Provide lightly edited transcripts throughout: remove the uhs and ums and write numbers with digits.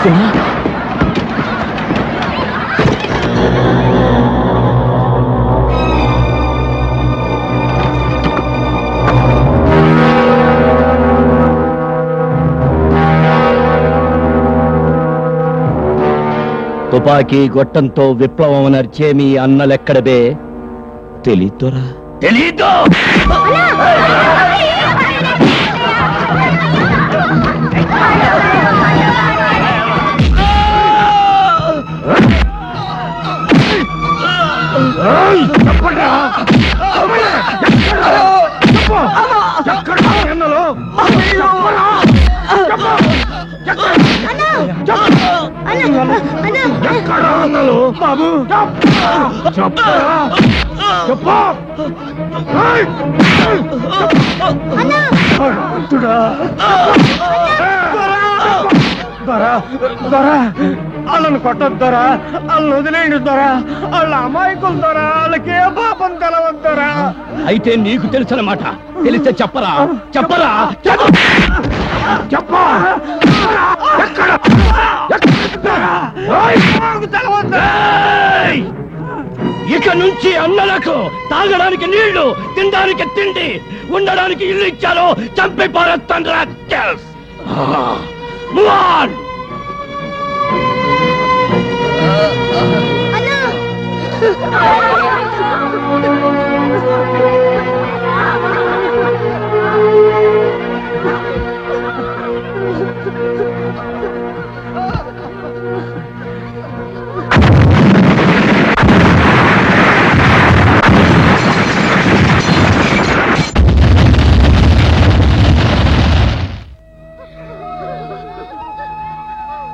తుపాకీ గొట్టంతో విప్లవం నర్చే మీ అన్నలెక్కడబే తెలీదురా? తెలీదు. బాబు వాళ్ళని కొట్టొద్దారా? వాళ్ళని వదిలేయండి దొరా. వాళ్ళ అమాయకులు దొరా. వాళ్ళకి ఏ పాపం తెలవద్దారా? అయితే నీకు తెలుసన్నమాట. తెలిస్తే చెప్పరా? చెప్పరా? చెప్పా. ఇక నుంచి అన్నలకు తాగడానికి నీళ్లు, తినడానికి తిండి, ఉండడానికి ఇల్లు ఇచ్చారు. చంపి పారేస్తాను.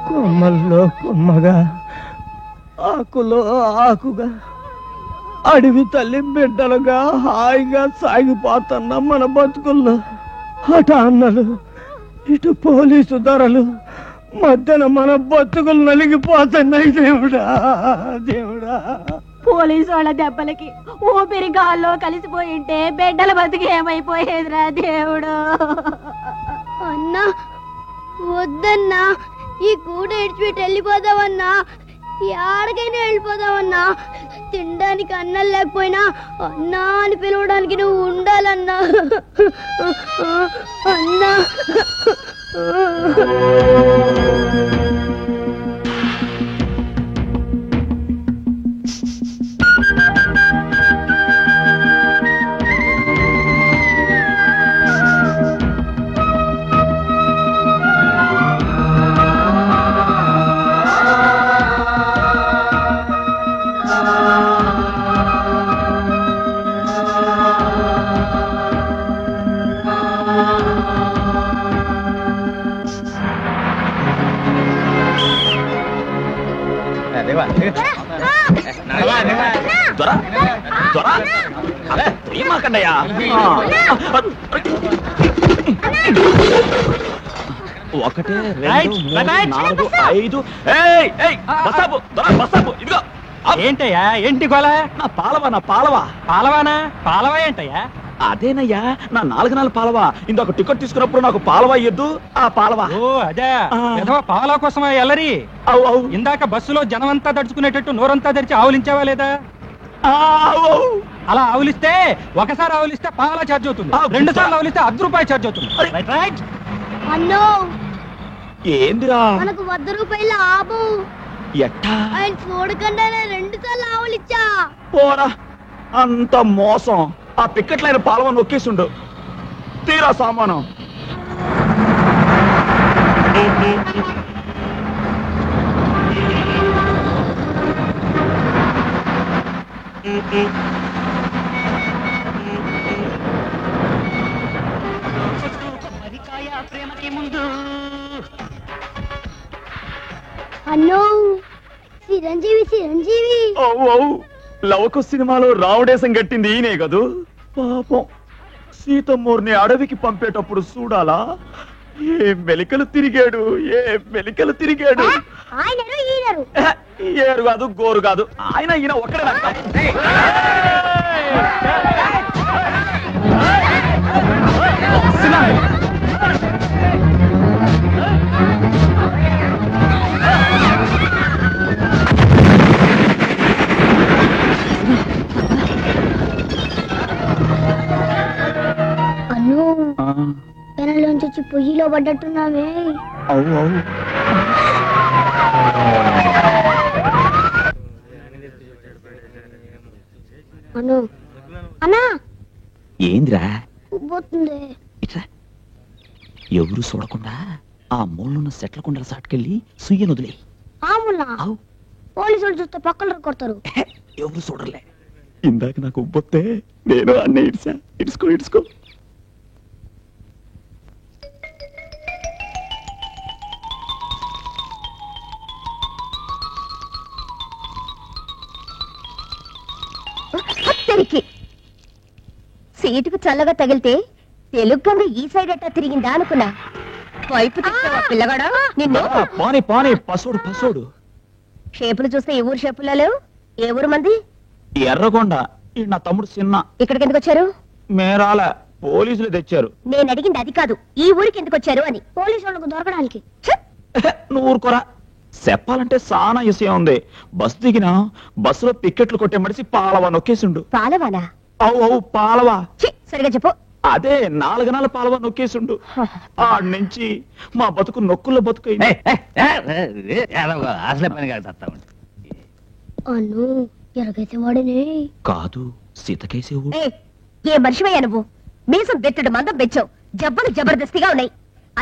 కొమ్మల్లో కొమ్మగా, ఆకులో ఆకుగా, అడవి తల్లి బిడ్డలుగా హాయిగా సాగిపోతున్న మన బతుకుల్లో అటు అన్నలు, ఇటు పోలీసు ధరలు మధ్యన మన బతుకులు నలిగిపోతున్నాయి. దేవుడా దేవుడా. పోలీసు వాళ్ళ దెబ్బలకి ఊపిరి గాల్లో కలిసిపోయింటే బిడ్డల బతుకు ఏమైపోయేదిరా దేవుడు. అన్నా వద్దన్నా, ఈ కూడ ఇడిచిపెట్టి వెళ్ళిపోదామన్నా. ఎక్కడికైనా వెళ్ళిపోదామన్నా. తినడానికి అన్నం లేకపోయినా అన్నా అని పిలవడానికి నువ్వు ఉండాలన్నా. అన్నా ఏమాకండయ్యా. ఒకటే 2 3 4 5. బస్సాపు బస్సాపు. ఇదిగో ఏంటయ్యా? ఏంటి గోళ? నా పాలవా. నా పాలవా. పాలవానా? పాలవా ఏంటయ్యా? అదేనయ్యా, నా 4 పాలవా. ఇంకొక టికెట్ తీసుకున్నప్పుడు నాకు పాలవా ఇయ్యద్దు. ఆ పాలవా. ఓ అదే పాలవా కోసమా ఎల్లరి? ఇందాక బస్సులో జనమంతా దడుచుకునేటట్టు నోరంతా దడిచి ఆవులించావా లేదా? అలా ఆవులిస్తే, ఒకసారి ఆవులిస్తే పాల ఛార్జ్ అవుతుంది, 2 సార్లు ఆవులిస్తే ₹10 ఛార్జ్ అవుతుంది. అన్నో ఏందిరా? మనకు ₹100 ఆపు. ఎట్టా? ఆయన చూడకుండా 2 సార్లు ఆవులిచ్చా. పోరా, అంత మోసం. ఆ పిక్కట్లైన పాలవ నొక్కేసుండు. తీరా సామానం. అన్నో చిరంజీవి. చిరంజీవి లవకు సినిమాలో రావుడేశం గట్టింది ఈయనే కదూ. పాపం సీతమ్మూర్ని అడవికి పంపేటప్పుడు చూడాలా ఏ మెలికలు తిరిగాడు. ఏరు కాదు, గోరు కాదు. ఆయన ఈయన ఒక్కడే. పేజీలో పడ్డట్టున్నామే. అవు అవు. అను అన్నా ఏందిరా ఉబ్బోతుంది. ఇట్రా. ఎవరు చూడకుండా ఆ మూలనున్న సెట్ల కుండల సాటుకెళ్ళి సుయ్యను వదిలే. ఆములా అవు. పోలీసులు చూస్తే పక్కన కొడతారు. ఎవరు చూడలే. ఇందాక నాకు ఉబ్బొస్తే నేను అన్నీ ఇడ్సా. ఇడ్చుకో ఇడ్చుకో. సీటుకు చల్లగా తగిలితే తెలుగుగా ఈ సైడ్ అట్టా తిరిగిందా అనుకున్నా. వైపు పిల్లగాడా నిన్ను పాని పాని పసోడు పసోడు. షేపులు చూస్తే ఏ ఊరు షేపులలో? ఏ ఊరు మంది? ఎర్రగొండ. ఈ నా తమ్ముడు చిన్న. ఇక్కడికి ఎందుకు వచ్చారు? మేరాల పోలీసులు తెచ్చారు. నేను అడిగింది అది కాదు, ఈ ఊరికి ఎందుకు వచ్చారు అని. పోలీసు వాళ్ళకు దొరకడానికి. నువ్వు ఊరుకోరా. చెప్పాలంటే సానా విషయం ఉంది. బస్సు దిగినా బస్సులో పికెట్లు కొట్టే మడిసి పాలవా నొక్కేసిండు. పాలవానా? అవు అవు పాలవా. సరిగా చెప్పు. అదే 4 నెలల పాలవా నొక్కేసిండు. ఆడి నుంచి మా బతుకు నొక్కుల బతుకు. అసలే పని కాదు. అను ఎరగైతే వాడినే కాదు సీతకేసేవు. ఏ మనిషివయ్యా నువ్వు? మీసం బెట్టడు మందం బెచ్చావు. జబ్బలు జబర్దస్తిగా ఉన్నాయి.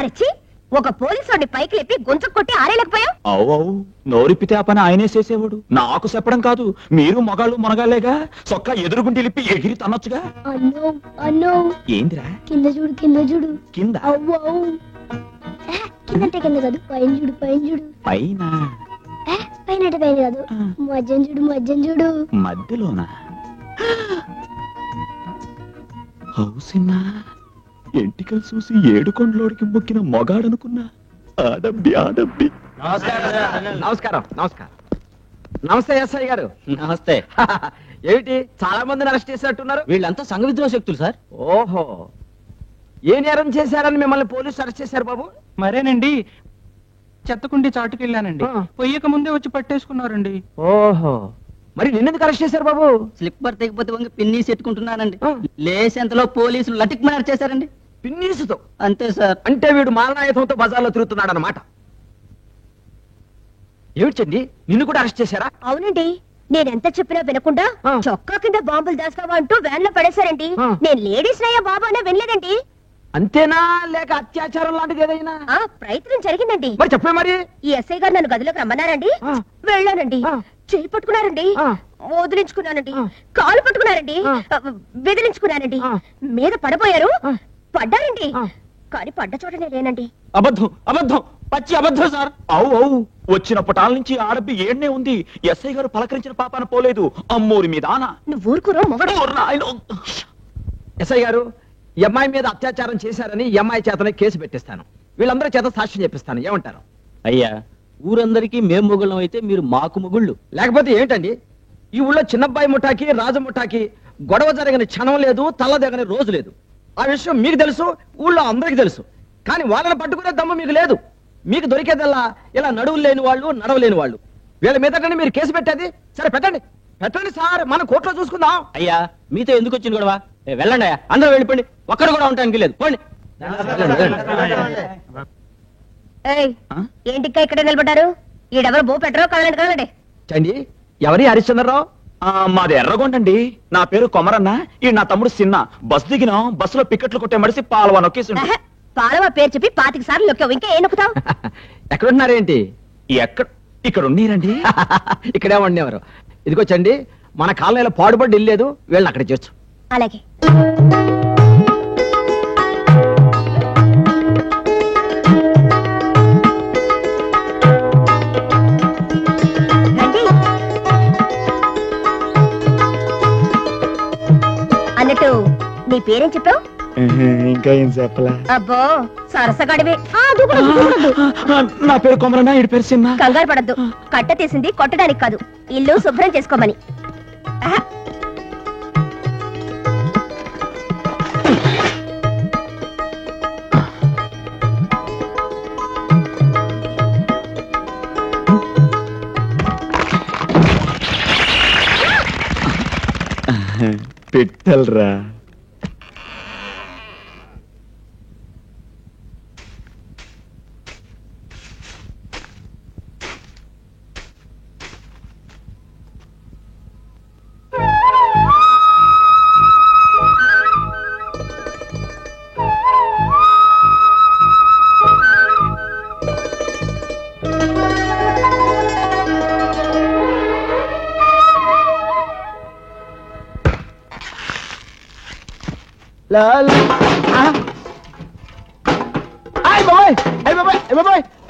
అరచి ఒక పోలీసు పైకి లేపి గొంతు కొట్టి ఆరేలేకపోయావు. అవు అవు. నోరిప్పితే ఆ పని ఆయనే చేసేవాడు. నాకు చెప్పడం కాదు. మీరు మగాళ్ళు మునగాలేగా. సొక్క ఎదురుగుండి లిప్పి ఎగిరి తనొచ్చుగా. అన్నో అన్నో ఏందిరా? కింద చూడు కింద చూడు. కింద? అవ్వు అవ్వు. కిందంటే కింద కాదు, పైన చూడు పైన చూడు. పైన? పైన అంటే పైన కాదు, మధ్యం చూడు మధ్యం చూడు. మధ్యలోనా? హౌసిన్నా ఎంటికలు చూసి 7 కొండలోడికి మొక్కిన మొగాడనుకున్నా. ఆడబ్బి ఆడబ్బి. నమస్కారం. నమస్కారం. నమస్తే ఎస్ఐ గారు. నమస్తే. ఏమిటి చాలా మందిని అరెస్ట్ చేసినట్టున్నారు? వీళ్ళంతా సంఘ విద్రోహ శక్తులు సార్. ఓహో, ఏ నేరం చేశారని మిమ్మల్ని పోలీసులు అరెస్ట్ చేశారు బాబు? మరేనండి, చెత్తకుండి చాటుకెళ్ళానండి. పొయ్యక ముందే వచ్చి పట్టేసుకున్నారండి. ఓహో, మరి నిన్నెందుకు అరెస్ట్ చేశారు బాబు? స్లిప్పర్ తెగిపోతే వంగి పిన్నీసి ఎట్టుకుంటున్నానండి. లేసేంతలో పోలీసులు లటిక్మని చేశారండి. పిన్నీసుతో? అంతే సార్. అంటే వీడు మాలనాయుధంతో బజార్లో తిరుగుతున్నాడు అన్నమాట. ఏమిటండి, నిన్ను కూడా అరెస్ట్ చేశారా? అవునండి, నేనెంత చెప్పినా వినకుండా చొక్కా కింద బాంబులు దాస్తావా అంటూ వ్యాన్ లో పడేశారండి. నేను లేడీస్ నయ్యా బాబు అనే వినలేదండి. అంతేనా, లేక అత్యాచారం లాంటిది ఏదైనా? ప్రయత్నం జరిగిందండి. మరి చెప్పే మరి. ఈ ఎస్ఐ గారు నన్ను గదిలోకి రమ్మన్నారండి. వెళ్ళానండి. చేయి పట్టుకున్నారండి. వదిలించుకున్నానండి. కాలు పట్టుకున్నారండి. బెదిరించుకున్నానండి. మీద పడబోయారు. పడ్డారండి. కానీ పడ్డ చోటనే లేనండి. అబద్ధం అబద్ధం పచ్చి అబద్ధం సార్. అవు అవు. వచ్చిన పటాల నుంచి ఆడబ్బి ఏడ్నే ఉంది. ఎస్ఐ గారు పలకరించిన పాపాన పోలేదు. అమ్మోరి మీద ఆన. నువ్వు ఊరుకురో మొగడు. ఎస్ఐ గారు, ఈ అమ్మాయి మీద అత్యాచారం చేశారని ఈ అమ్మాయి చేతనే కేసు పెట్టిస్తాను. వీళ్ళందరి చేత సాక్ష్యం చెప్పిస్తాను. ఏమంటారు? అయ్యా, ఊరందరికీ మేము మొగుళ్ళం అయితే మీరు మాకు మొగుళ్ళు. లేకపోతే ఏంటండి, ఈ ఊళ్ళో చిన్నబ్బాయి ముఠాకి రాజు ముఠాకి గొడవ జరిగిన క్షణం లేదు, తల్లదగని రోజు లేదు. ఆ విషయం మీకు తెలుసు, ఊళ్ళో అందరికీ తెలుసు. కానీ వాళ్ళని పట్టుకునే దమ్ము మీకు లేదు. మీకు దొరికేదల్లా ఇలా నడువులు లేని వాళ్ళు, నడవలేని వాళ్ళు. వీళ్ళ మీదటనే మీరు కేసు పెట్టేది. సరే పెట్టండి, పెట్టండి సార్, మన కోర్టులో చూసుకుందాం. అయ్యా, మీతో ఎందుకు వచ్చింది గొడవ? వెళ్ళండి అయ్యా, అందరూ వెళ్ళిపోండి. ఒక్కడు కూడా ఉండడానికి లేదు. పోండి. ఏంటికా ఇక్కడ నిలబడ్డారు? ఈడెవరు బో పెట్టరో కదలండి కదలండి. చండి, ఎవరి హరిశ్చంద్రరావు? మాది ఎర్రగొండండి. నా పేరు కొమరన్న. ఈ నా తమ్ముడు చిన్న. బస్ దిగినా బస్సులో పికెట్లు కొట్టే మడిసి పాలవా నొక్కేసిండు. పాలవా పేరు చెప్పి 25 సార్లు నొక్కావు. ఇంకా ఏ నొక్కుతావు? ఎక్కడున్నారేంటి? ఇక్కడ ఉన్నీరండి. ఇక్కడే ఉండేవారు. ఇదిగోచ్చండి, మన కాలనీలో పాడుబడి ఇల్లేదు, వీళ్ళని అక్కడ చేర్చు. అలాగే. అన్నట్టు నీ పేరేం చెప్పావు? ఇంకా ఏం చెప్పలా. అబ్బో, సరసగాడివే. నా పేరు కొమరన్న, ఈ పేరు చిన్న. కంగారు పడద్దు. కట్ట తీసింది కొట్టడానికి కాదు, ఇల్లు శుభ్రం చేసుకోమని. పెట్టల్రా.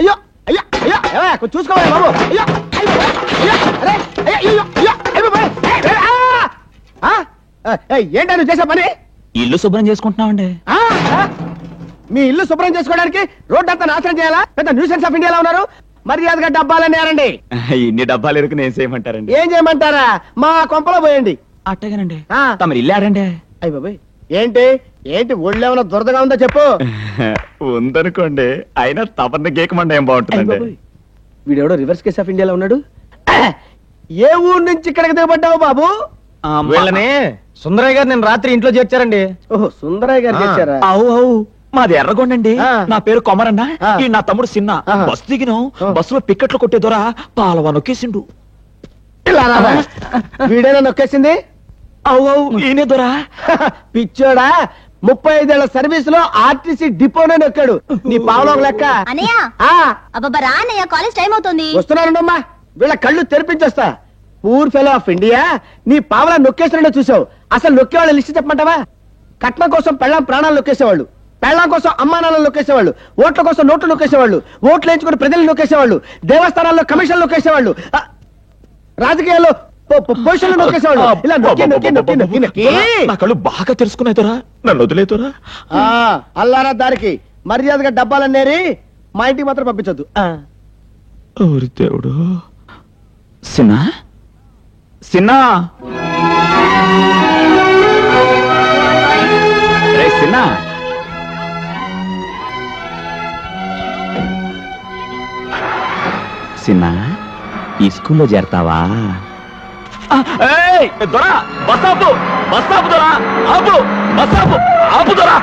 అయ్యో అయ్యా అయ్యా కొంచెం చూసుకోవాలి బాబు. అయ్యో ఏంటో నువ్వు చేసే పని? ఇల్లు శుభ్రం చేసుకుంటున్నామండి. మీ ఇల్లు శుభ్రం చేసుకోవడానికి రోడ్డు అంతా నాశనం చేయాలా? పెద్ద న్యూసెన్స్ ఆఫ్ ఇండియాలో ఉన్నారు. మర్యాదగా డబ్బాలన్నారండి. ఇన్ని డబ్బాలు ఎరుకు నేను చేయమంటారండి? ఏం చేయమంటారా? మా కొంపలో పోయండి. అట్టగానండి. తమరు ఇల్లు ఆడండి. అయ్య బాబాయ్ ఏంటి ఏంటి ఒళ్ళేమన్నా దురదగా ఉందో చెప్పు. ఉందనుకోండి, అయినా తపన గేకమండి ఏం బాగుంటుందండి. వీడెవడో రివర్స్ కేస్ ఆఫ్ ఇండియాలో ఉన్నాడు. ఏ ఊరు నుంచి ఇక్కడికి దిగబడ్డావు బాబు? వీళ్ళని సుందరయ్య గారు నేను రాత్రి ఇంట్లో చేర్చారండి. ఓహో సుందరయ్య గారు చేర్చారా? అవు మాది ఎర్రగొండండి. నా పేరు కొమరన్న. ఈ నా తమ్ముడు చిన్న. బస్సు దిగిన బస్సులో పికెట్లు కొట్టే దొర పాలవా నొక్కేసిండు. వీడేనా నొక్కేసింది? అవు ఈయనే దొర. పిచ్చోడా, 35 ఏళ్ల సర్వీస్ లో ఆర్టీసీ డిపోనే నొక్కాడు. నీ పావలో లెక్క. కాలేజ్ టైం అవుతుంది. వస్తున్నానుమ్మా, వీళ్ళ కళ్ళు తెరిపించేస్తా. పూర్ ఫెలో ఆఫ్ ఇండియా, నీ పావలా నొక్కేసినట్టు చూసావు. అసలు నొక్కేవాళ్ళ లిస్ట్ చెప్పమంటావా? కట్నం కోసం పెళ్ళాం ప్రాణాలు నొక్కేసేవాళ్ళు, పెళ్ళాం కోసం అమ్మానాలను నొక్కేసేవాళ్ళు, ఓట్ల కోసం నోట్లు నొక్కేసేవాళ్ళు, ఓట్లు వేయించుకుని ప్రజలు నొక్కేసేవాళ్ళు, దేవస్థానాల్లో కమిషన్లు నొక్కేసేవాళ్ళు, రాజకీయాల్లో పొజిషన్లు నొక్కేసేవాళ్ళు. ఇలా నొక్కి నొక్కి నొక్కి నొక్కి నొక్కి నా కళ్ళు బాగా తెలుసుకునేదోరా, నన్ను వదిలేదురా. అల్లారా దారికి మర్యాదగా డబ్బాలన్నేరి మా ఇంటికి మాత్రం పంపించొద్దు. దేవుడు. సిన్నా సిన్నా సిన్నా సిన్నా ఈ స్కూల్లో చేరతావా? దొరా బస్సాపు బస్సాపు దొరా ఆపు బస్సాపు ఆపు దొరా.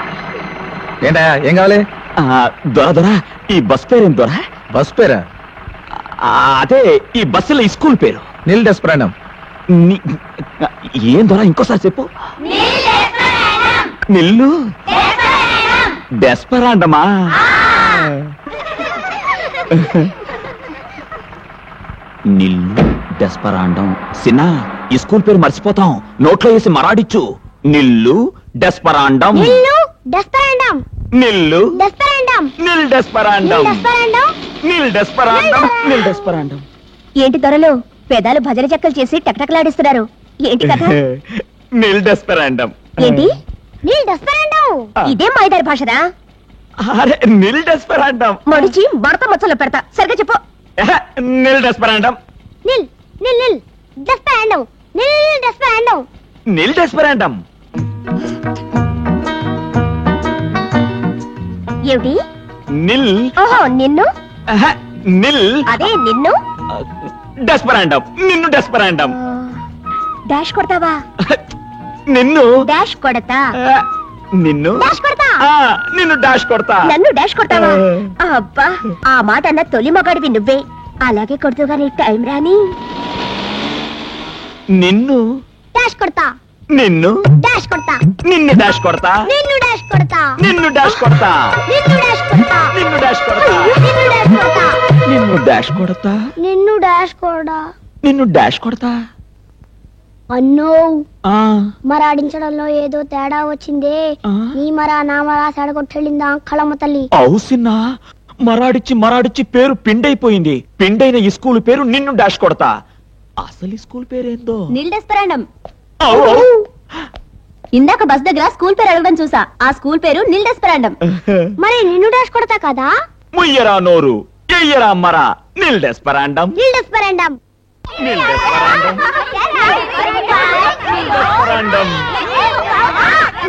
ఏంటా ఏం కావాలి? దొర దొరా ఈ బస్ పేరేం దొరా? బస్ పేరా? అదే ఈ బస్సులో ఈ స్కూల్ పేరు. నీల్ డెస్పరాండం. ఏం దొరా ఇంకోసారి చెప్పు. నిల్లు డెస్పరాండమా? నిల్లు డెస్పరాండం. సిన్నా ఈ స్కూల్ పేరు మర్చిపోతాం, నోట్లో వేసి మరాడిచ్చు. నిల్లు డెస్పరాండం. నిల్లు నిల్ డెస్పరాండం. నిల్ డెస్పరాండం. నిల్ డెస్పరాండం. ఏంటి త్వరలో పెదాలు భజన చెక్కలు చేసి టక్టక్లాడిస్తున్నారు? ఏంటి కథ? నిల్ డెస్పరాండం. ఏంటి నీల్ డెస్పరాండం? ఇదే మాయదారి భాషరా? అరే నిల్ డెస్పరాండం. మడిచి మడత మచ్చలో పెడతా. సరిగా చెప్పు. నిల్ డెస్పరాండం. నిల్ నిల్ నిల్ డెస్పరాండం. నిల్ డెస్పరాండం. నిల్ డెస్పరాండం. ఏమిటి? నిల్. ఓహో నిన్ను. నిల్ అదే నిన్ను. డెస్పరాండం. నిన్ను డెస్పరాండం. డాష్ కొడతావా? నిన్ను డాష్ కొడతా. నిన్ను డాష్ కొడతా. నిన్ను డాష్ కొడతా. నన్ను డాష్ కొడతావా? అబ్బా ఆ మాట అన్న తొలి మగాడివి నువ్వే. అలాగే కొడుతూ గానీ టైం రాని. నిన్ను డాష్ కొడతా. నిన్ను డాష్ కొడతా. నిన్ను డాష్ కొడతా. నిన్ను డాష్ కొడతా. నిన్ను డాష్ కొడతా. నిన్ను డాష్ కొడతా. నిన్ను డాష్ కొడతా. నిన్ను డాష్ కొడతా. నిన్ను డాష్ కొడతా. నిన్ను డాష్ కొడతా. నిన్ను డాష్ కొడతా. అన్నో మరాడించడంలో ఏదో తేడా వచ్చిందే. నీ మరా నా మరా సెడగొట్టెళ్ళిందా కళమ్మ తల్లి? అవుసిన్నా మరాడిచ్చి మరాడిచ్చి పేరు పిండైపోయింది. పిండైన ఈ స్కూల్ పేరు నిన్ను డాష్ కొడతా. అసలు ఈ స్కూల్ పేరేందో? నిల్ డెస్పరాండం. ఇందాక బస్ దగ్గర స్కూల్ పేరు అడగడం చూసా. ఆ స్కూల్ పేరు నిల్ డెస్పరాండం. మరి నిన్ను డాష్ కొడతా కదా? ముయ్యరా నోరు ఎయ్యరా మరా. నిల్ డెస్పరాండం. నిల్ డెస్పరాండం. నిల్ డెస్పరాండం.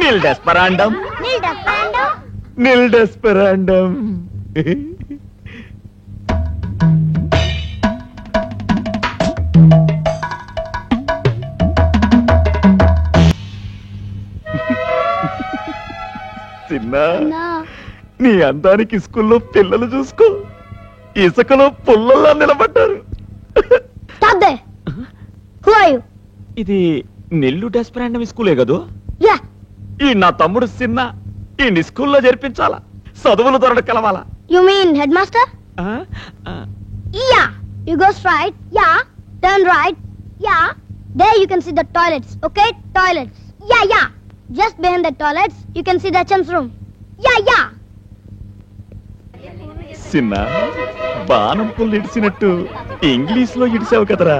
నిల్ డెస్పరాండం. నిల్ డెస్పరాండం. నిల్ డెస్పరాండం. చిన్నా నీ అందానికి స్కూల్లో పిల్లలు చూసుకో, ఇసుకలో పుల్లల్లా నిలబడ్డారు. Stop there. Who are you? ఇది నెల్లు డెస్పరాండం స్కూలే కదూ? Yeah. ఈ నా తమ్ముడు చిన్న ఈ స్కూల్లో చేర్పించాలా, చదువులు దొరడ కలవాలా. You mean headmaster? Yeah. You go straight. Yeah. Turn right. Yeah. There you can see the toilets. Okay? Toilets. Yeah, yeah. Just behind the toilets, you can see the HM's room. Yeah. చిన్న బాణం పుల్లు ఇడిసినట్టు English లో ఇడిసావు కదరా,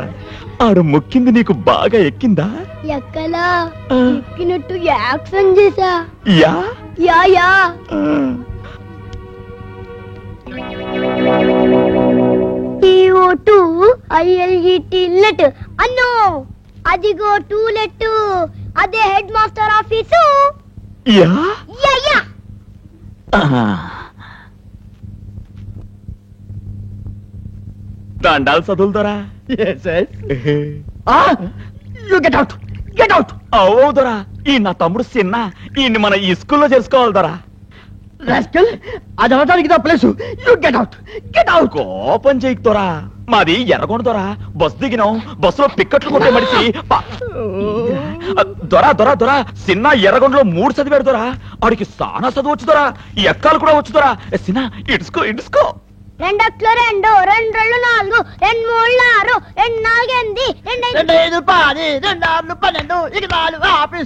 ఆడు మొక్కింది నీకు బాగా ఎక్కిందా? ఎక్కలా ఎక్కినట్టు action చేసా. Yeah yeah TO2 ILET let అన్నో అదిగో టూలెట్, అదే head master office. Yeah yeah దండాలు చదువులదరా. Get out. అవుదరా, ఈ నా తమ్ముడు చిన్న, ఈ మన ఈ స్కూల్లో చేసుకోవాలి దొరా. అది అవడానికి ప్లేస్. Get out. కోపం చేయకుతోరా, మాది ఎర్రగొండ దొరా. బస్ దిగినాం, బస్సులో టిక్కెట్లు కొట్టే మడిసి దొరా చిన్న ఎర్రగొండలో 3 చదివాడు దొరా. ఆడికి సానా చదువు వచ్చు దొరా, ఎక్కాలు కూడా వచ్చు దొరా. చిన్న ఇడుసుకో. 2 2 2 2 2 4 2 3 6 2 4 2 5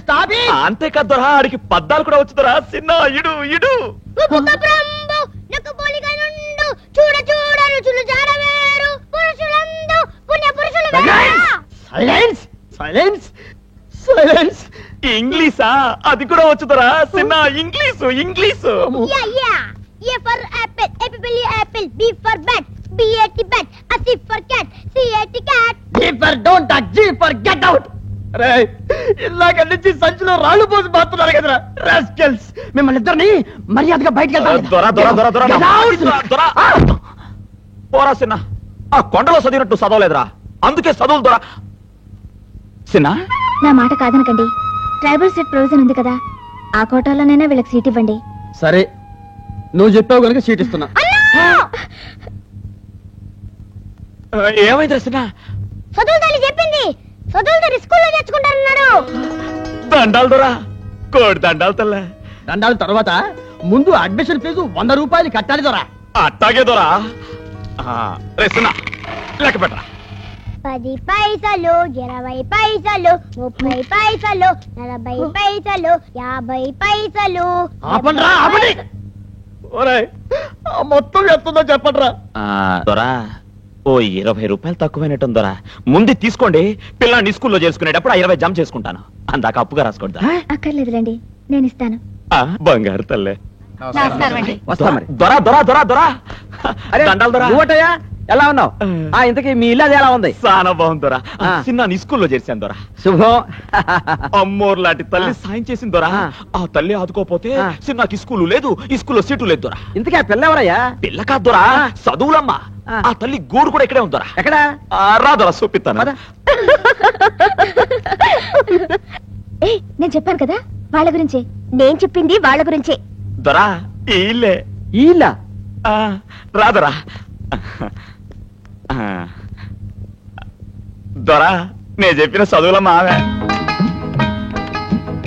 12 అంతే కదరా, ఆడికి పద్దాలు కూడా వచ్చు దొరా. చిన్న ఇడు చూడ రుచులు జారవేరు పురుషులందు పుణ్య పురుషులు. సైలెన్స్. ఇంగ్లీషా? అది కూడా వచ్చు దొరా. చిన్న English. A for apple, apple. B for bat, BAT bat. C for cat, CAT cat. G for don't talk, G for get out. అరే ఇలాగ నుంచి సంచిలో రాళ్ళు పోసి బాతున్నారు కదరా రాస్కెల్స్. మిమ్మల్ని ఇద్దరిని మర్యాదగా బయటికి దొరా. పోరా చిన్న, ఆ కొండలో చదివినట్టు చదవలేదురా, అందుకే చదువులు దొరా. చిన్న నా మాట కాదనకండి, ట్రైబల్ సీట్ ప్రొవిజన్ ఉంది కదా, ఆ కోటాలోనైనా వీళ్ళకి సీట్ ఇవ్వండి. సరే, నువ్వు చెప్పావు కనుక సీట్ ఇస్తున్నా. ఏమైంది చిన్న? చదువు తల్లి చెప్పింది, చదువు తల్లి స్కూల్లో తెచ్చుకుంటారన్నాడు. దండాలు దొరా, కోడి దండాలు తల్ల. దండాల తర్వాత ముందు అడ్మిషన్ ఫీజు 100 రూపాయలు కట్టాలి దొరా. అట్టాగే దొరా. రే చిన్న లెక్క పెట్టరా. 10 పైసలు, 20 పైసలు, 30 పైసలు, 40 పైసలు, 50 పైసలు. ఆపండి. మొత్తం ఎంతుందో చెప్పండిరా. దొరా, ఓ 20 రూపాయలు తక్కువైనట్టు దొరా. ముందు తీసుకోండి, పిల్లాన్ని స్కూల్లో చేసుకునేటప్పుడు 20 జమ చేసుకుంటాను. అందాక అప్పుగా రాసుకోండి. అక్కర్లేదులేండి, నేను ఇస్తాను. బంగారు తల్లే. వస్తా మరి. దొరా. దండాలు దొరా. నువ్వటయ్యా ఎలా ఉన్నావు? ఇంతకీ మీ ఇల్లు అది ఎలా ఉంది? చాలా బాగుంది దొరా. చిన్న నీ స్కూల్లో చేర్చాను దొరా. శుభం. అమ్మోరు లాంటి తల్లి సాయం చేసింది దొరా. ఆ తల్లి ఆదుకోపోతే చిన్నకి స్కూలు లేదు, ఈ స్కూల్లో సీటు లేదు దొరా. ఇంతకీ ఆ పిల్ల ఎవరయ్యా? పిల్ల కాదు దొరా, చదువులమ్మా. ఆ తల్లి గూడు కూడా ఇక్కడే ఉందరా. ఎక్కడ? రా దొరా, చూపిస్తాను. నేను చెప్పాను కదా వాళ్ళ గురించి. నేను చెప్పింది వాళ్ళ గురించే. దొరా, ఈ ఇల్లే. ఈ ఇల్లా? రాదరా. దొరా, నేను చెప్పిన చదువులమ్మా ఆమె.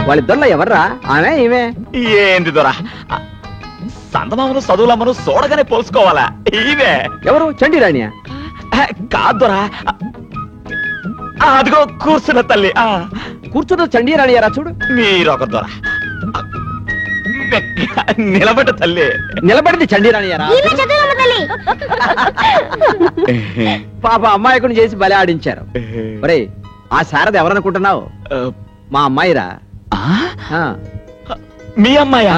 వాళ్ళిద్దరులో ఎవర్రా ఆమె ఈమె? ఏంది దొరా, సందమామను చదువులమ్మను చూడగానే పోల్చుకోవాలా? ఈమె. ఎవరు? చండీరాణియా? కాదు దొరా, అదిగో కూర్చున్న తల్లి. కూర్చున్న చండీరాణియారా? చూడు. మీరొక దొరా, నిలబడ్డ తల్లి. నిలబడింది చండీరాణియారా? పాప అమ్మాయికుని చేసి బలి ఆడించారు. ఒరే, ఆ శారద ఎవరనుకుంటున్నావు? మా అమ్మాయిరా. మీ అమ్మాయా?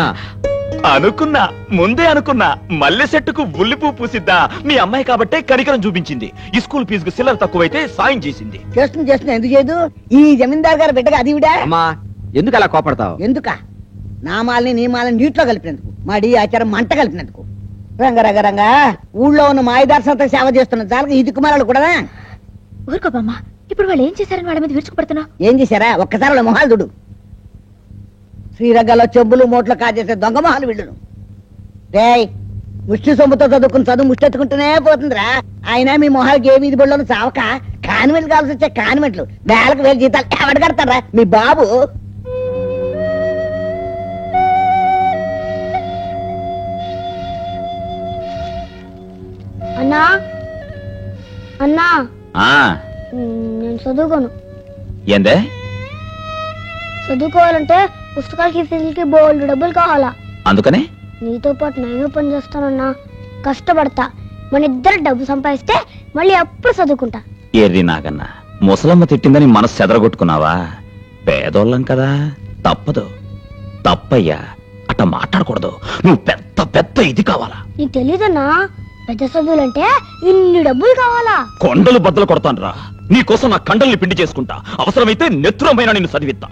అనుకున్నా, ముందే అనుకున్నా. మల్లె చెట్టుకు ఉల్లిపూ పూసిద్దా. మీ అమ్మాయి కాబట్టే కనికరం చూపించింది. ఈ స్కూల్ ఫీజుకు సిల్లర్ తక్కువైతే సాయం చేసింది. చేస్తున్నా ఎందుకు చేయదు? ఈ జమీందార్ గారు బిడ్డగా అది విడా. అమ్మా, ఎందుకు అలా కోపడతావు? ఎందుక? నామాలని నియమాలని నీటిలో కలిపినందుకు, మాడి ఆచారం మంట కలిపినందుకు. రంగ ఊళ్ళో ఉన్న మాయదార్ సంత సేవ చేస్తున్న దానికి ఈ దిక్కుమారాలు కూడా. ఊరుకోబమ్మా, ఇప్పుడు వాళ్ళు ఏం చేశారని వాళ్ళ మీద విరుచుకుపడుతున్నావు? ఏం చేశారా? ఒక్కసారి వాళ్ళ మొహాలు చూడు. శ్రీరంగంలో చెంబులు మూటలు కాజేసే దొంగ మొహాలు వీళ్ళను. రేయ్, ముష్టి సొమ్ముతో చదువుకుని చదువు ముష్టెత్తుకుంటూనే పోతుందిరా. అయినా మీ మొహాలకి ఏ వీధి బడిలోనూ చావక కాన్వెంట్ కావాల్సి వచ్చే కాన్వెంట్లు వేలకు వేలు జీతాలు ఎవడ కడతారా? మీ బాబు. అన్నా నేను చదువుకోను. ఏందే? చదువుకోవాలంటే పుస్తకాలకి ఫీజులకి బోల్డ్ డబ్బులు కావాలా. అందుకనే నీతో పాటు నేను పని చేస్తానన్నా, కష్టపడతా. మన ఇద్దరు డబ్బు సంపాదిస్తే మళ్ళీ అప్పుడు చదువుకుంటా. ఎర్రి నాగన్న, ముసలమ్మ తిట్టిందని మనసు చెదరగొట్టుకున్నావా? పేదోళ్ళం కదా, తప్పదు. తప్పయ్యా, అట్ట మాట్లాడకూడదు. నువ్వు పెద్ద పెద్ద ఇది కావాలా? నీకు తెలీదన్నా, పెద్ద చదువులంటే ఇన్ని డబ్బులు కావాలా? కొండలు బద్దలు కొడతాను రా. నీకోసం నా కండల్ని పిండి చేసుకుంటా. అవసరమైతే నెత్తురమైన నిన్ను చదివిస్తా.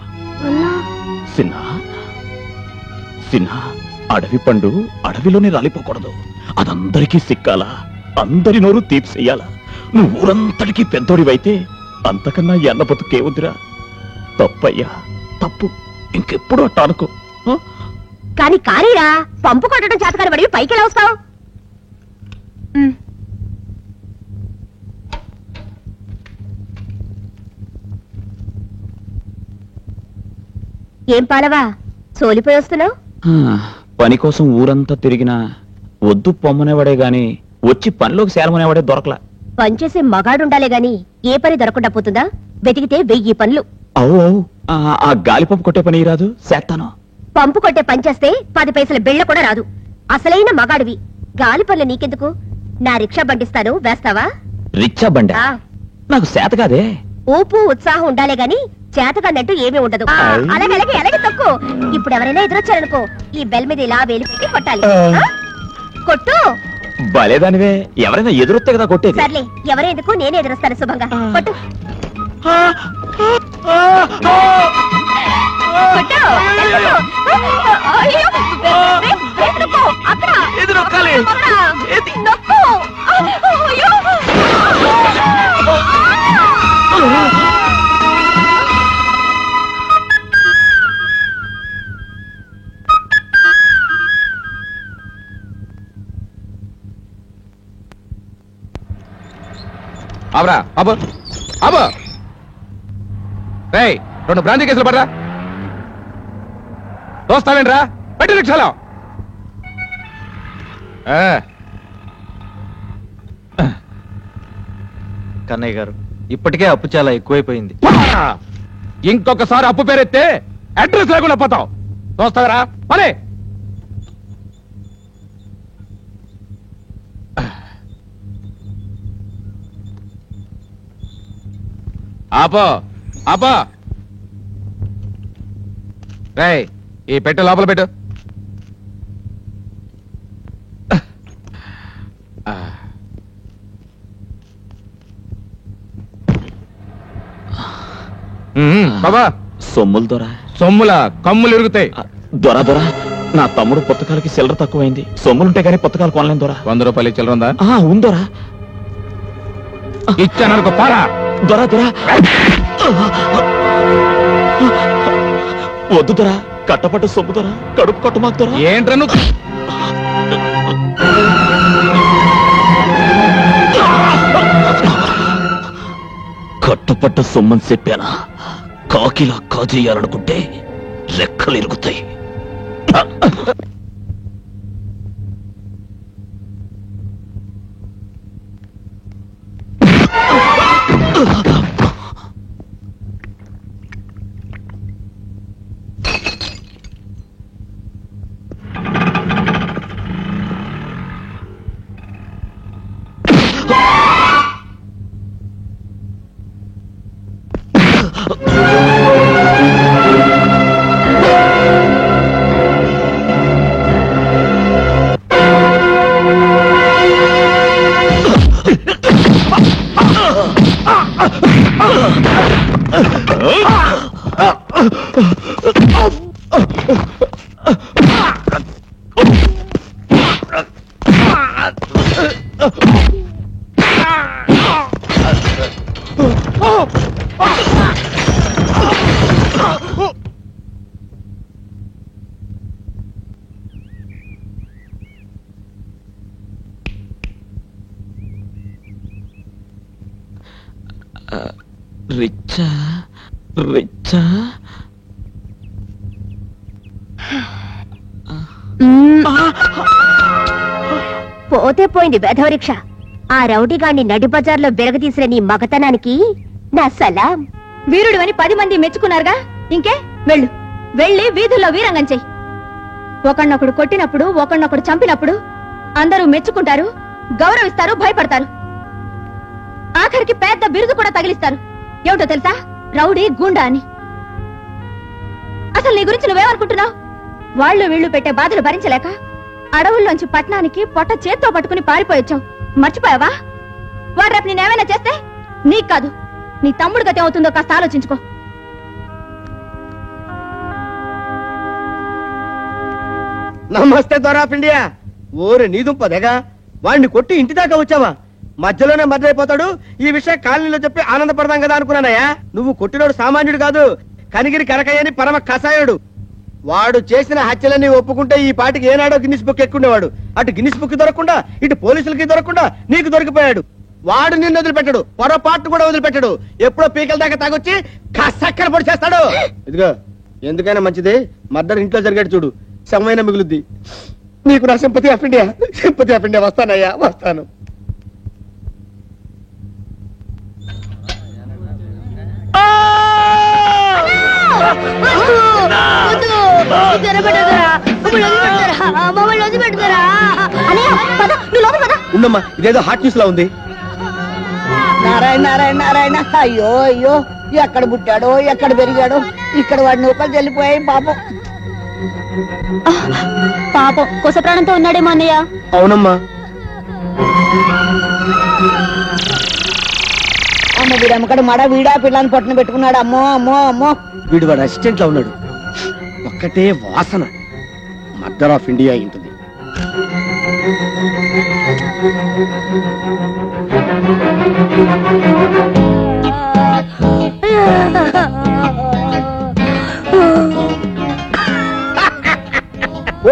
సిన్నా సిన్నా, అడవి పండు అడవిలోనే రాలిపోకూడదు. అదందరికీ సిక్కాలా, అందరి నోరు తీర్చేయాలా. నువ్వు ఊరంతటికీ పెద్దోడివైతే అంతకన్నా ఎన్న బతుకే ఉందిరా. తప్పయ్యా, తప్పు. ఇంకెప్పుడు అట్ట అనుకో. కానీ కానీరా, పంపు కొట్టడం చేతకాని పడి పైకి ఎలా వస్తావు? ఏం పాలవా, సోలిపోయి వస్తున్నావు? పని కోసం ఊరంతా తిరిగినా వద్దు పొమ్మనేవాడే గాని వచ్చి పనిలోకి సేలమనేవాడే దొరకలా. పనిచేసే మగాడుండాలే గాని ఏ పని దొరకకుండా పోతుందా? వెతికితే 1000 పనులు. అవు ఆ గాలిపంపు కొట్టే పని రాదు, చేస్తాను. పంపు కొట్టే పని చేస్తే 10 పైసల బిళ్ళ కూడా రాదు. అసలైన మగాడివి. గాలి పనులు నీకెందుకు? నా రిక్షా బండిస్తాను, వేస్తావా? రిచ్చా బండి నాకు చేత కాదే. ఊపు ఉత్సాహం ఉండాలే గాని చేతకన్నట్టు ఏమీ ఉండదు. అలాగే తక్కువ. ఇప్పుడు ఎవరైనా ఎదురొచ్చారనుకో, ఈ బెల్ మీద ఇలా వేలు పెట్టి కొట్టాలి. కొట్టు. బలేదానివే, ఎవరైనా ఎదురొస్తే కదా కొట్టేది. సర్లే, ఎవరెందుకు, నేనే ఎదురొస్తాను. శుభంగా కొట్టు. అవరా అబ్బో అబ్బో, రేయ్ 2 బ్రాంతి కేసులు పడరా. దోస్తావేంట్రా, పెట్టి రిక్షాలో. కన్నయ్య గారు, ఇప్పటికే అప్పు చాలా ఎక్కువైపోయింది. ఇంకొకసారి అప్పు పేరెత్తే అడ్రస్ లేకుండా పోతావు. దోస్తావరా పని. ఆపో ఆపో. రేయ్, ఈ పెట్టె లోపల పెట్టు. బాబా, సొమ్ములు దొరా. సొమ్ముల కమ్ములు ఇరుగుతాయి. దొరా దొరా, నా తమ్ముడు పుస్తకాలకి చిల్లర తక్కువైంది. సొమ్ములుంటే గానీ పుస్తకాలు కొనలేను దొరా. 100 రూపాయలు చిల్లర ఉందా? ఉందొరా. ఇచ్చాననుకో పారా. దొరా దొరా, వద్దు దొరా. కట్టపట్టు సొమ్ము దొరా, కడుపు కొట్టు మాకు దొరా. ఏంట్రా నువ్వు? కట్టుపట్ట సొమ్మని చెప్పానా? కాకిలా కాజేయాలనుకుంటే రెక్కలు ఇరుగుతాయి. రిచ్చా రిచ్చా. పోతే పోయింది వెధవ రిక్షా. ఆ రౌడీగాన్ని నడి బజార్లో బెరగదీసిన నీ మగతనానికి నా సలాం. వీరుడు అని 10 మంది మెచ్చుకున్నారుగా, ఇంకే వెళ్ళు. వెళ్ళి వీధుల్లో వీరంగం చెయ్యి. ఒకళ్ళొకడు కొట్టినప్పుడు, ఒకళ్ళొకడు చంపినప్పుడు అందరూ మెచ్చుకుంటారు, గౌరవిస్తారు, భయపడతారు. ఆఖరికి పెద్ద బిరుదు కూడా తగిలిస్తారు. ఏమిటో తెలుసా? రౌడీ, గూండా అని. అసలు నీ గురించి నువ్వేమనుకుంటున్నావు? వాళ్ళు వీళ్ళు పెట్టే బాధలు భరించలేక అడవుల్లోంచి పట్టణానికి పొట్ట చేత్తో పట్టుకుని పారిపోయొచ్చావు. మర్చిపోయావా? వాడు రేపు నేనేమైనా చేస్తే నీకు కాదు, నీ తమ్ముడు గతి అవుతుందో కాస్త ఆలోచించుకో. నమస్తే దొరా పిండియా. ఓరే నీ దుంపదేగా, వాడిని కొట్టి ఇంటి దాకా వచ్చావా? మధ్యలోనే మర్రైపోతాడు. ఈ విషయం కాలనీలో చెప్పి ఆనందపడదాం కదా అనుకున్నానయ్యా. నువ్వు కొట్టినోడు సామాన్యుడు కాదు, కనిగిరి కనకయ్యని పరమ కషాయుడు. వాడు చేసిన హత్యలన్నీ ఒప్పుకుంటే ఈ పాటికి ఏనాడో గిన్నిస్ బుక్ ఎక్కుండేవాడు. అటు గిన్నిస్ బుక్ దొరకకుండా, ఇటు పోలీసులకి దొరకకుండా నీకు దొరికిపోయాడు. వాడు నిన్ను వదిలిపెట్టడు, పొరపాటు కూడా వదిలిపెట్టడు. ఎప్పుడో పీకల దాకా తాగొచ్చి కసక్కర పొడి చేస్తాడు. ఇదిగో, ఎందుకైనా మంచిది మర్డర్ ఇంట్లో జరిగాడు చూడు, సమయన మిగులుద్ది. నీకు నా sympathy of India, sympathy of India. వస్తానయ్యా, వస్తాను. ఉండమ్మా, ఇదేదో హాట్ న్యూస్ లా ఉంది. నారాయణ నారాయణ నారాయణ. అయ్యో అయ్యో, ఎక్కడ పుట్టాడో ఎక్కడ పెరిగాడో, ఇక్కడ వాడి నూకలు చెల్లిపోయాయి పాపం. పాపం కొస ప్రాణంతో ఉన్నాడేమో అన్నయ్య. అవునమ్మా. అమ్మ వీడమ్మకడు మడ వీడా పిల్లని పొట్టన పెట్టుకున్నాడు. అమ్మో అమ్మో అమ్మో. వీడు వాడు అసిస్టెంట్ లా ఉన్నాడు. ఒక్కటే వాసన. మర్డర్ ఆఫ్ ఇండియా ఉంటుంది.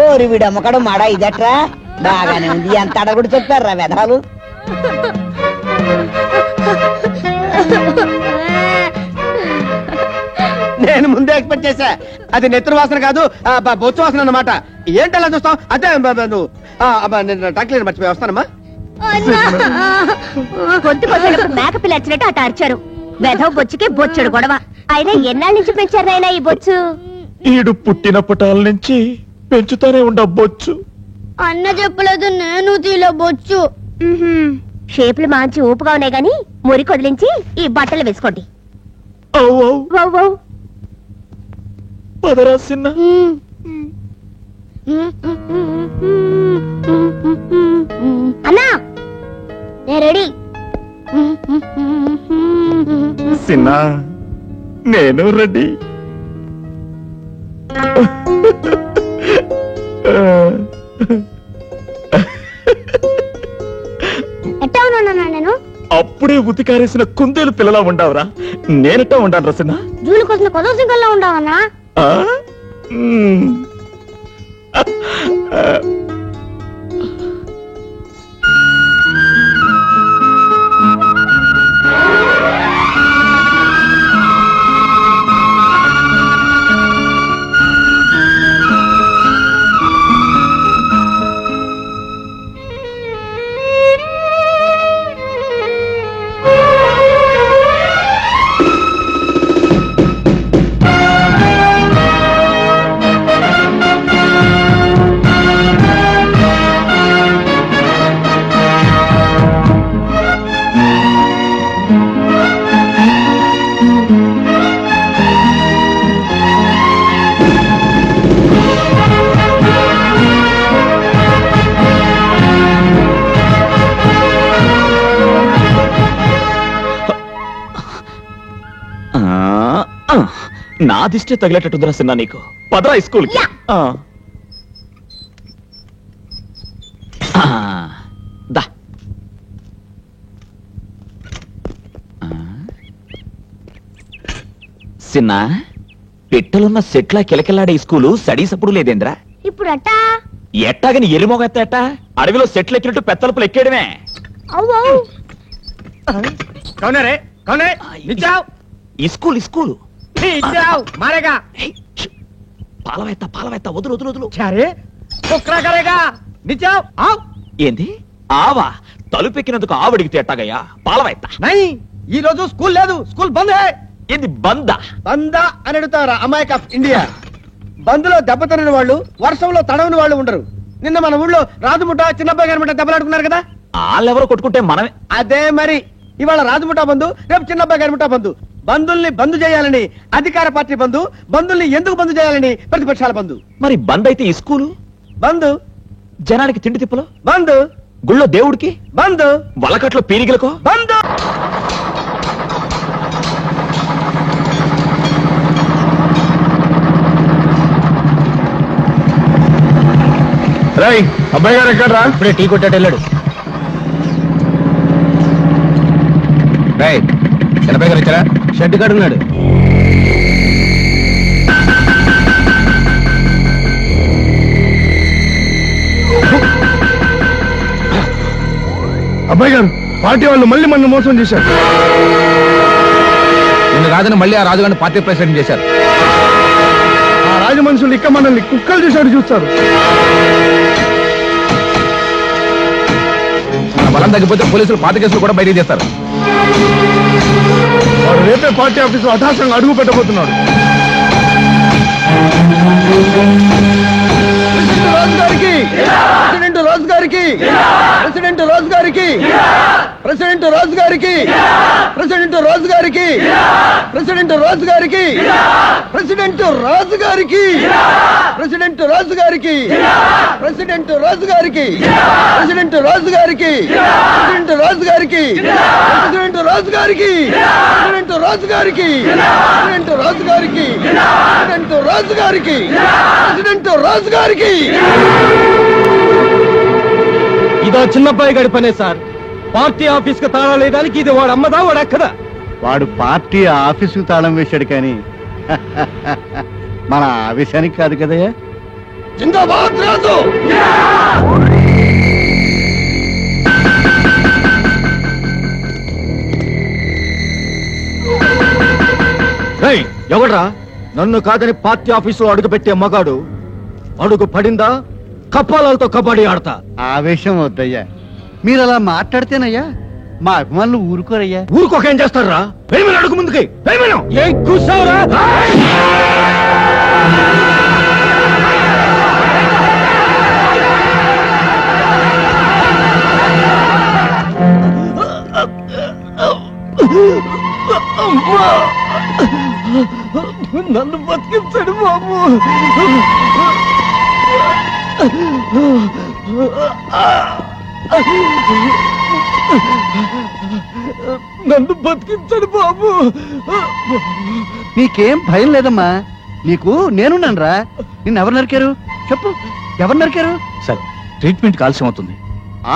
ఓరి వీడమ్మకడు మడ ఇదట్రా, బాగానే ఉంది. ఎంత అడగుడు చెప్పారా వెధాలు. నేను ముందే ఎక్స్పెక్ట్ చేశా. అది నెత్తురు వాసన కాదు, బొచ్చు వాసన అన్నమాట. ఏంటలా చూస్తావు? అదే నువ్వు టాక్లీ మర్చిపోయి వస్తానమ్మా. గొంతు కొట్టినప్పుడు మేక పిల్ల వచ్చినట్టు అట అరిచారు. వెధవ బొచ్చుకి బొచ్చుడు గొడవ. అయినా ఎన్నాళ్ళ నుంచి పెంచారు ఈ బొచ్చు? ఈడు పుట్టినప్పటాల నుంచి పెంచుతానే ఉండబొచ్చు. అన్న చెప్పలేదు, నేను తీలబొచ్చు. షేపులు మంచి ఊపుగా ఉన్నాయి గాని మురి కొదిలించి ఈ బట్టలు వేసుకోండి. పదరా చిన్న. అన్నా నేను రెడీ. చిన్న నేను రెడీ. ఎట్టా ఉన్నా నేను? అప్పుడే ఉతికారేసిన కుందేలు పిల్లలా ఉండవురా. నేనెట్టా ఉండాను రసన్న? జూలు కోసం కొత్త సింగల్లా ఉండవన్నా? నా దిష్టే తగిలేటట్టుందిరా సిన్నా నీకు. పదరా స్కూల్ కి. దా. సిన్నా, పిట్టలున్న సెట్లా కిలకిలాడే స్కూలు సడీసప్పుడు లేదేంద్రా? ఇప్పుడు అట్టా ఎట్టాగని ఎరిమోగెత్త అడవిలో సెట్లు ఎక్కినట్టు పెత్తలపులు ఎక్కేయడమే. స్కూలు మారేగా పాలవెత్త వదులు వదులు వదులు. ఏంది ఆవా? తలుపెక్కినందుకు ఆవడిగితే ఎట్టాగయ్యా? పాలవెత్త. ఈ రోజు స్కూల్ లేదు, స్కూల్ బంద్. ఏంది బందా? బందా అని అడుగుతారా అమాయక్ ఆఫ్ ఇండియా? బందులో దెబ్బతిన వాళ్ళు వర్షంలో తడవని వాళ్ళు ఉండరు. నిన్న మన ఊళ్ళో రాజుముఠ చిన్నబ్బాయి గారి ముఠ దెబ్బలాడుకున్నారు కదా, వాళ్ళెవరో కొట్టుకుంటే మనమే. అదే మరి ఇవాళ రాజుముఠా బంధు, రేపు చిన్నబ్బాయి గారి ముఠా బంధు. బంధుల్ని బంద్ చేయాలని అధికార పార్టీ బంధు, బంధుల్ని ఎందుకు బంద్ చేయాలని ప్రతిపక్షాల బంధు. మరి బంద్ అయితే ఈ స్కూలు బంధు, జనానికి తిండి తిప్పలు బంధు, గుళ్ళో దేవుడికి బంధు, వలకట్లో పీరిగిలకు బంధు. రేయ్ అబ్బాయి గారు ఎక్కడ్రా? ఇప్పుడే టీ కొట్టాడు వెళ్ళాడు. రేయ్ చిన్నబ్బాయి గారు ఇచ్చారా? షెడ్ కడున్నాడు. అబ్బాయి గారు పార్టీ వాళ్ళు మళ్ళీ మన మోసం చేశారు. నిన్ను కాదని మళ్ళీ ఆ రాజుగారిని పార్టీ ప్రెసిడెంట్ చేశారు. ఆ రాజు మనుషులు ఇక్క మనల్ని కుక్కలు చేశారు చూస్తారు. మన బలం తగ్గిపోతే పోలీసులు పాత కేసులు కూడా బయటికి చేస్తారు. వాడు రేపే పార్టీ ఆఫీసులో అటాసంగా అడుగు పెట్టబోతున్నాడు. ప్రెసిడెంట్ రాజు గారికి, ప్రెసిడెంట్ రాజు గారికి, ప్రెసిడెంట్ రాజు గారికి, ప్రెసిడెంట్ రాజు గారికి, ప్రెసిడెంట్ రాజు గారికి, ప్రెసిడెంట్ రాజు గారికి, ప్రెసిడెంట్ రాజు గారికి, ప్రెసిడెంట్ రాజు గారికి, ప్రెసిడెంట్ రాజు గారికి, ప్రెసిడెంట్ రాజు గారికి, ప్రెసిడెంట్ రాజు గారికి, ప్రెసిడెంట్ రాజు గారికి, ప్రెసిడెంట్ రాజు గారికి, ప్రెసిడెంట్ రాజు గారికి, ప్రెసిడెంట్ రాజు గారికి. ఇదో చిన్నబ్బాయి గడి పనే సార్. పార్టీ ఆఫీస్ కి తాళం లేదానికి ఇది వాడు అమ్మదా వాడు అక్కదా? వాడు పార్టీ ఆఫీసుకు తాళం వేశాడు కానీ మన ఆవేశానికి కాదు కదయ్యా. జిందాబాద్ రాజు. ఎవడ్రా నన్ను కాదని పార్టీ ఆఫీసులో అడుగు పెట్టే మగాడు? అడుగు పడిందా కప్పాలతో కబడ్డీ ఆడతా. ఆవేశం వద్దయ్యా, మీరు అలా మాట్లాడితేనయ్యా మా అభిమానులు ఊరుకోరయ్యా. ఊరుకోకేం చేస్తారా? వేయమని అడుగు ముందుకి. ఏం కూర్చోరా? నన్ను బతికించడు బాబు. నన్ను బతికించడు బాబు. నీకేం భయం లేదమ్మా, నీకు నేనున్నానురా. నిన్నెవరు నరికారు చెప్పు, ఎవరు నరికారు? సార్ ట్రీట్మెంట్ ఆలస్యం అవుతుంది.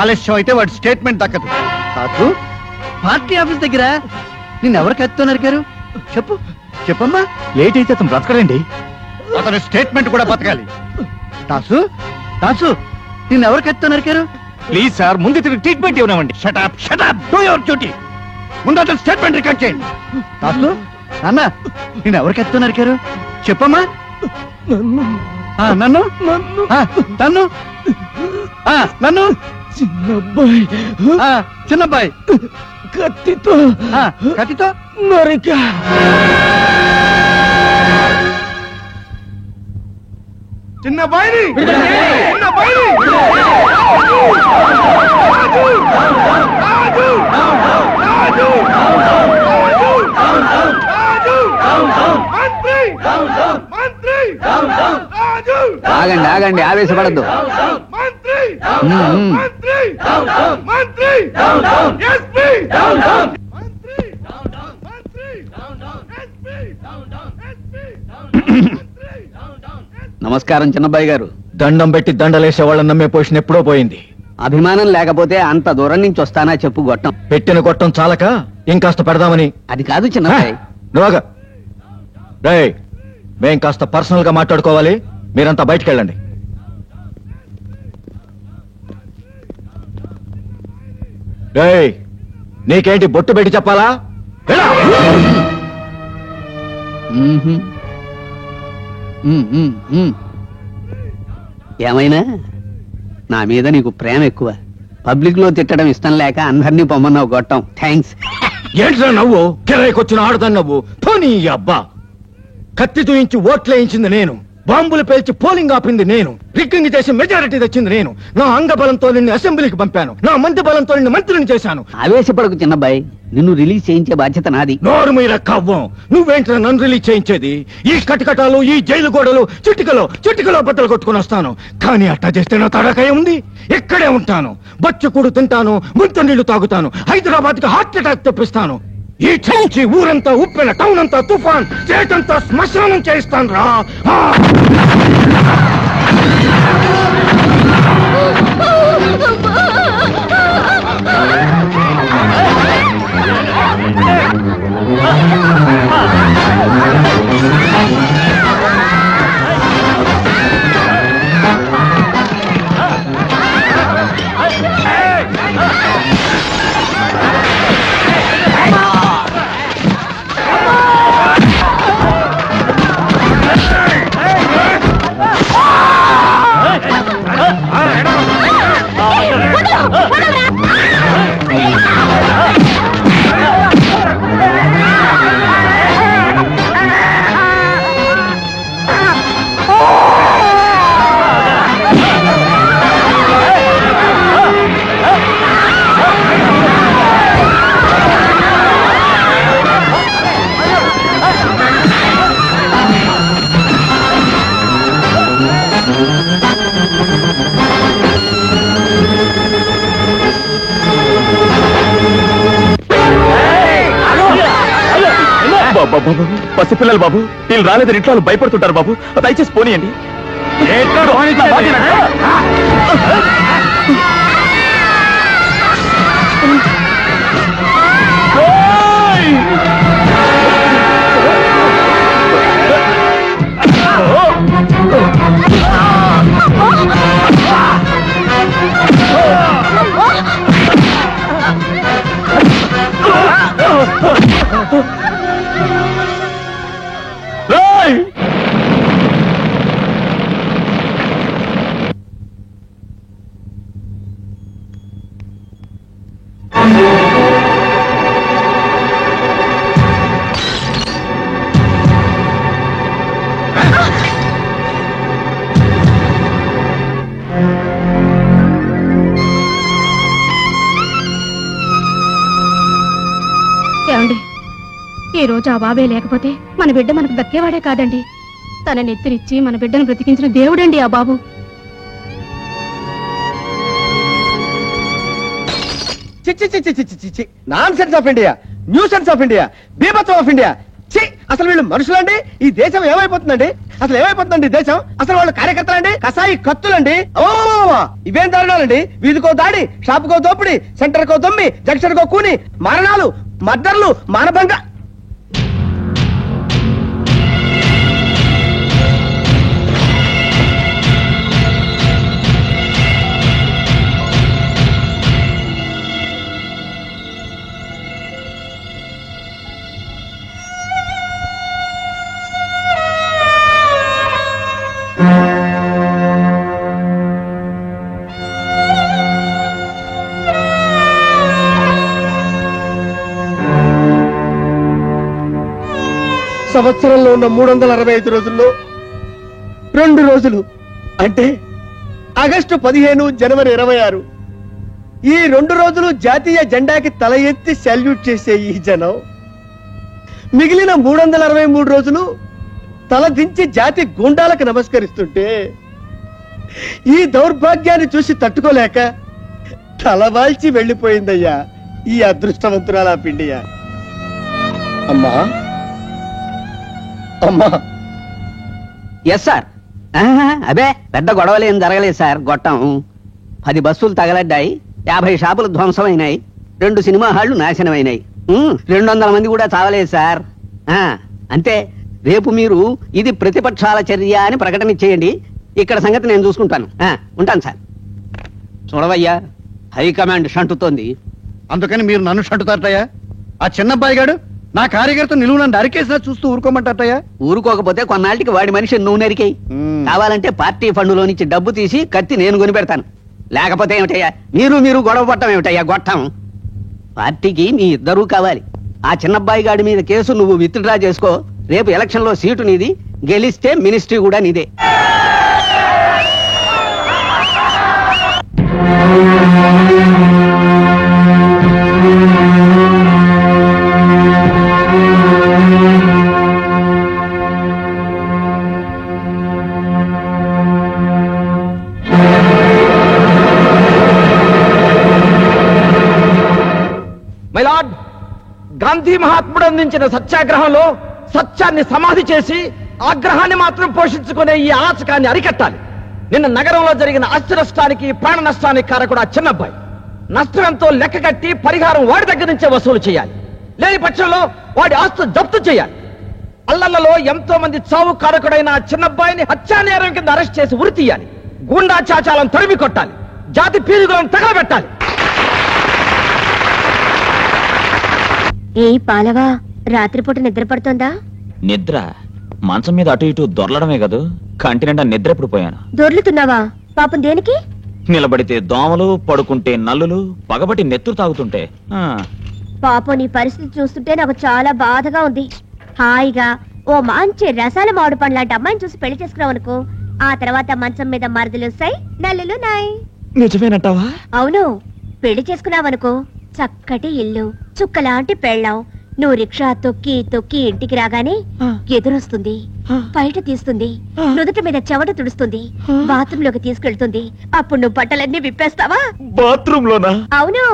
ఆలస్యం అయితే వాడి స్టేట్మెంట్ దక్కదు. కాదు పార్టీ ఆఫీస్ దగ్గర నిన్నెవరు కత్తితో నరికారు చెప్పు, చెప్పమ్మా. లేట్ అయితే అతను బ్రతకడండి. అతని స్టేట్మెంట్ కూడా బతకాలి. దాసు, దాసు నిన్నెవరు కత్తితో నరికారు? ప్లీజ్ సార్ ముందు తిరిగి ట్రీట్మెంట్ ఇవ్వనివ్వండి. Shut up shut up, do your duty. ముందు అతని స్టేట్మెంట్ రికార్డ్ చేయండి. దాసు అన్న నిన్నెవరు కత్తితో నరికారు చెప్పమ్మా. నన్ను నన్ను నన్ను చిన్నబ్బాయి, చిన్నబ్బాయి కత్తితో కత్తితో నరికా. చిన్నబ్బాయిని ఆగండి ఆగండి, ఆవేశపడద్దు. నమస్కారం చిన్నబ్బాయి గారు. దండం పెట్టి దండలేసే వాళ్ళని నమ్మే పొజిషన్ ఎప్పుడో పోయింది. అభిమానం లేకపోతే అంత దూరం నుంచి వస్తానా చెప్పు గొట్టం. పెట్టిన గొట్టం చాలక ఇంకాస్త పెడదామని. అది కాదు చిన్నబ్బాయి. నువ్వుగా రేయ్, మేం కాస్త పర్సనల్ గా మాట్లాడుకోవాలి. మీరంతా బయటికి వెళ్ళండి. రేయ్, నీకేంటి బొట్టు పెట్టి చెప్పాలా? ఏమైనా నా మీద నీకు ప్రేమ ఎక్కువ. పబ్లిక్ లో తిట్టడం ఇష్టం లేక అందరినీ పొమ్మన్నావు గొట్టం. థ్యాంక్స్. ఏంట్రా నవ్వు? కిరాయికొచ్చిన ఆడదాన్ని నవ్వు. పోనీ అబ్బా, కత్తి చూయించి ఓట్లేయించింది నేను. బాంబులు పేల్చి పోలింగ్ ఆపింది నేను, రిగ్గింగ్ చేసి మెజారిటీ తెచ్చింది నేను. నా అంగబలంతో నిన్ను అసెంబ్లీకి పంపాను, నా మంత్రి బలంతో నిన్ను మంత్రిని చేశాను. ఆవేశపడకు చిన్నబ్బాయి, నిన్ను రిలీజ్ చేయించే బాధ్యత నాది. నోరు మీద కవ్వం, నువ్వేంట్రా నన్ను రిలీజ్ చేయించేది? ఈ కటకటాలు, ఈ జైలు గోడలు చిటికలో బద్దలు కొట్టుకుని వస్తాను. కానీ అట్టా చేస్తే నా తడకాయ ఉంది, ఇక్కడే ఉంటాను. బచ్చకూడు తింటాను, ముంత నీళ్లు తాగుతాను, హైదరాబాద్ కి హార్ట్ అటాక్ తెప్పిస్తాను. ఈ చెంచి ఊరంతా ఉప్పెన, టౌన్ అంతా తుఫాన్, స్టేట్ అంతా శ్మశానం చేయిస్తాను రా. పసిపిల్లలు బాబు, వీళ్ళు రాలేదని ఇంట్లో భయపడుతుంటారు బాబు, దయచేసి పోనీయండి. ఏమండి, ఈ రోజు ఆ బాబే లేకపోతే మన బిడ్డ మనకు దక్కేవాడే కాదండి. తన నెత్తినిచ్చి మన బిడ్డను బ్రతికించిన దేవుడండి ఆ బాబు. Nonsense of India, new sense of India, బీభత్సం ఆఫ్ ఇండియా. అసలు వీళ్ళు మనుషులండి? ఈ దేశం ఏమైపోతుందండి? అసలు ఏమైపోతుందండి దేశం? అసలు వాళ్ళు కార్యకర్తలండి, కసాయి కత్తులండి. ఓ ఇవేం దారుణాలండి! వీధికో దాడి, షాపుకో దోపిడి, సెంటర్ కో దొమ్మి, జంక్షన్ కో కూని, మరణాలు, మర్డర్లు, మానభంగ. సంవత్సరంలో ఉన్న 365 రోజుల్లో 2 రోజులు అంటే ఆగస్టు 15, జనవరి 26, ఈ 2 రోజులు జాతీయ జెండాకి తల ఎత్తి సెల్యూట్ చేసే ఈ జనం మిగిలిన 363 రోజులు తల దించి జాతి గుండాలకు నమస్కరిస్తుంటే ఈ దౌర్భాగ్యాన్ని చూసి తట్టుకోలేక తలవాల్చి వెళ్ళిపోయిందయ్యా ఈ అదృష్టవంతురాల పిండియా. అమ్మా అమ్మా. Yes sir. అబే పెద్ద గొడవలు ఏం జరగలేదు సార్. గొట్టం 10 బస్సులు తగలడ్డాయి, 50 షాపులు ధ్వంసమైనాయి, 2 సినిమా హాళ్లు నాశనమైనాయి, 200 మంది కూడా చావలేదు సార్. అంతే. రేపు మీరు ఇది ప్రతిపక్షాల చర్య అని ప్రకటన ఇచ్చేయండి. ఇక్కడ సంగతి నేను చూసుకుంటాను. ఉంటాను సార్. చూడవయ్యా, హైకమాండ్ షంటుతోంది. అందుకని మీరు నన్ను షంటుతారటయ్యా? ఆ చిన్నబ్బాయి గాడు నా కార్యకర్త నిలువు నన్ను అరికేసినా చూస్తూ ఊరుకోమంటారటయ్యా? ఊరుకోకపోతే కొన్నాళ్ళకి వాడి మనిషి నువ్వు నరికేయి. కావాలంటే పార్టీ ఫండ్లో నుంచి డబ్బు తీసి కత్తి నేను కొని పెడతాను. లేకపోతే ఏమిటయ్యా, మీరు గొడవ పట్టం ఏమిటయ్యా? గొట్టం. పార్టీకి మీ ఇద్దరూ కావాలి. ఆ చిన్నబ్బాయి గాడి మీద కేసు నువ్వు విత్డ్రా చేసుకో. రేపు ఎలక్షన్ లో సీటు నీది, గెలిస్తే మినిస్ట్రీ కూడా నీదే. మైలార్డ్, గాంధీ మహాత్ముడు అందించిన సత్యాగ్రహంలో సత్యాన్ని సమాధి చేసి ఆగ్రహాన్ని మాత్రం పోషించుకునే ఈ అరాచకాన్ని అరికట్టాలి. నిన్న నగరంలో జరిగిన ఆస్తి నష్టానికి ప్రాణ నష్టానికి కారకుడు ఆ చిన్నబ్బాయి. నష్టం ఎంతో లెక్క కట్టి పరిహారం వాడి దగ్గర నుంచే వసూలు చేయాలి. లేని పక్షంలో వాడి ఆస్తు జప్తు చేయాలి. అల్లల్లో ఎంతో మంది చావు కారకుడైన ఆ చిన్నబ్బాయిని హత్యా నేరం కింద అరెస్ట్ చేసి ఉరి తీయాలి. గూండా చాచాలను తరిమి కొట్టాలి. జాతి పీరుగులను తగలబెట్టాలి. ఏ పాలవా, రాత్రిపూట నిద్ర పడుతోందా? నిద్ర మంచం మీద అటు ఇటు దొరలడమే కాదు, కంటి నిండా నిద్ర ఎప్పుడు పోయాను. దొర్లుతున్నావా? పాపం దేనికి? నిలబడితే దోమలు, పడుకుంటే నల్లులు, పగబట్టి నెత్తురు తాగుతుంటే. పాపం నీ పరిస్థితి చూస్తుంటే నాకు చాలా బాధగా ఉంది. హాయిగా ఓ మంచి రసాల మామిడి పండు లాంటి అమ్మాయిని చూసి పెళ్లి చేసుకున్నావు అనుకో, ఆ తర్వాత మంచం మీద మరదలు వస్తాయి, నల్లులు నాయ్. నిజమేనంటావా? అవును. పెళ్లి చేసుకున్నావనుకో, చక్కటి ఇల్లు, చుక్కలాంటి పెళ్ళాం. నువ్వు రిక్షా తొక్కి తొక్కి ఇంటికి రాగానే ఎదురొస్తుంది, బయట తీస్తుంది, నుదుట మీద చెమట తుడుస్తుంది, బాత్రూమ్ లోకి తీసుకెళ్తుంది. అప్పుడు నువ్వు బట్టలన్నీ విప్పేస్తావా? బాత్రూమ్ లోనా? అవును.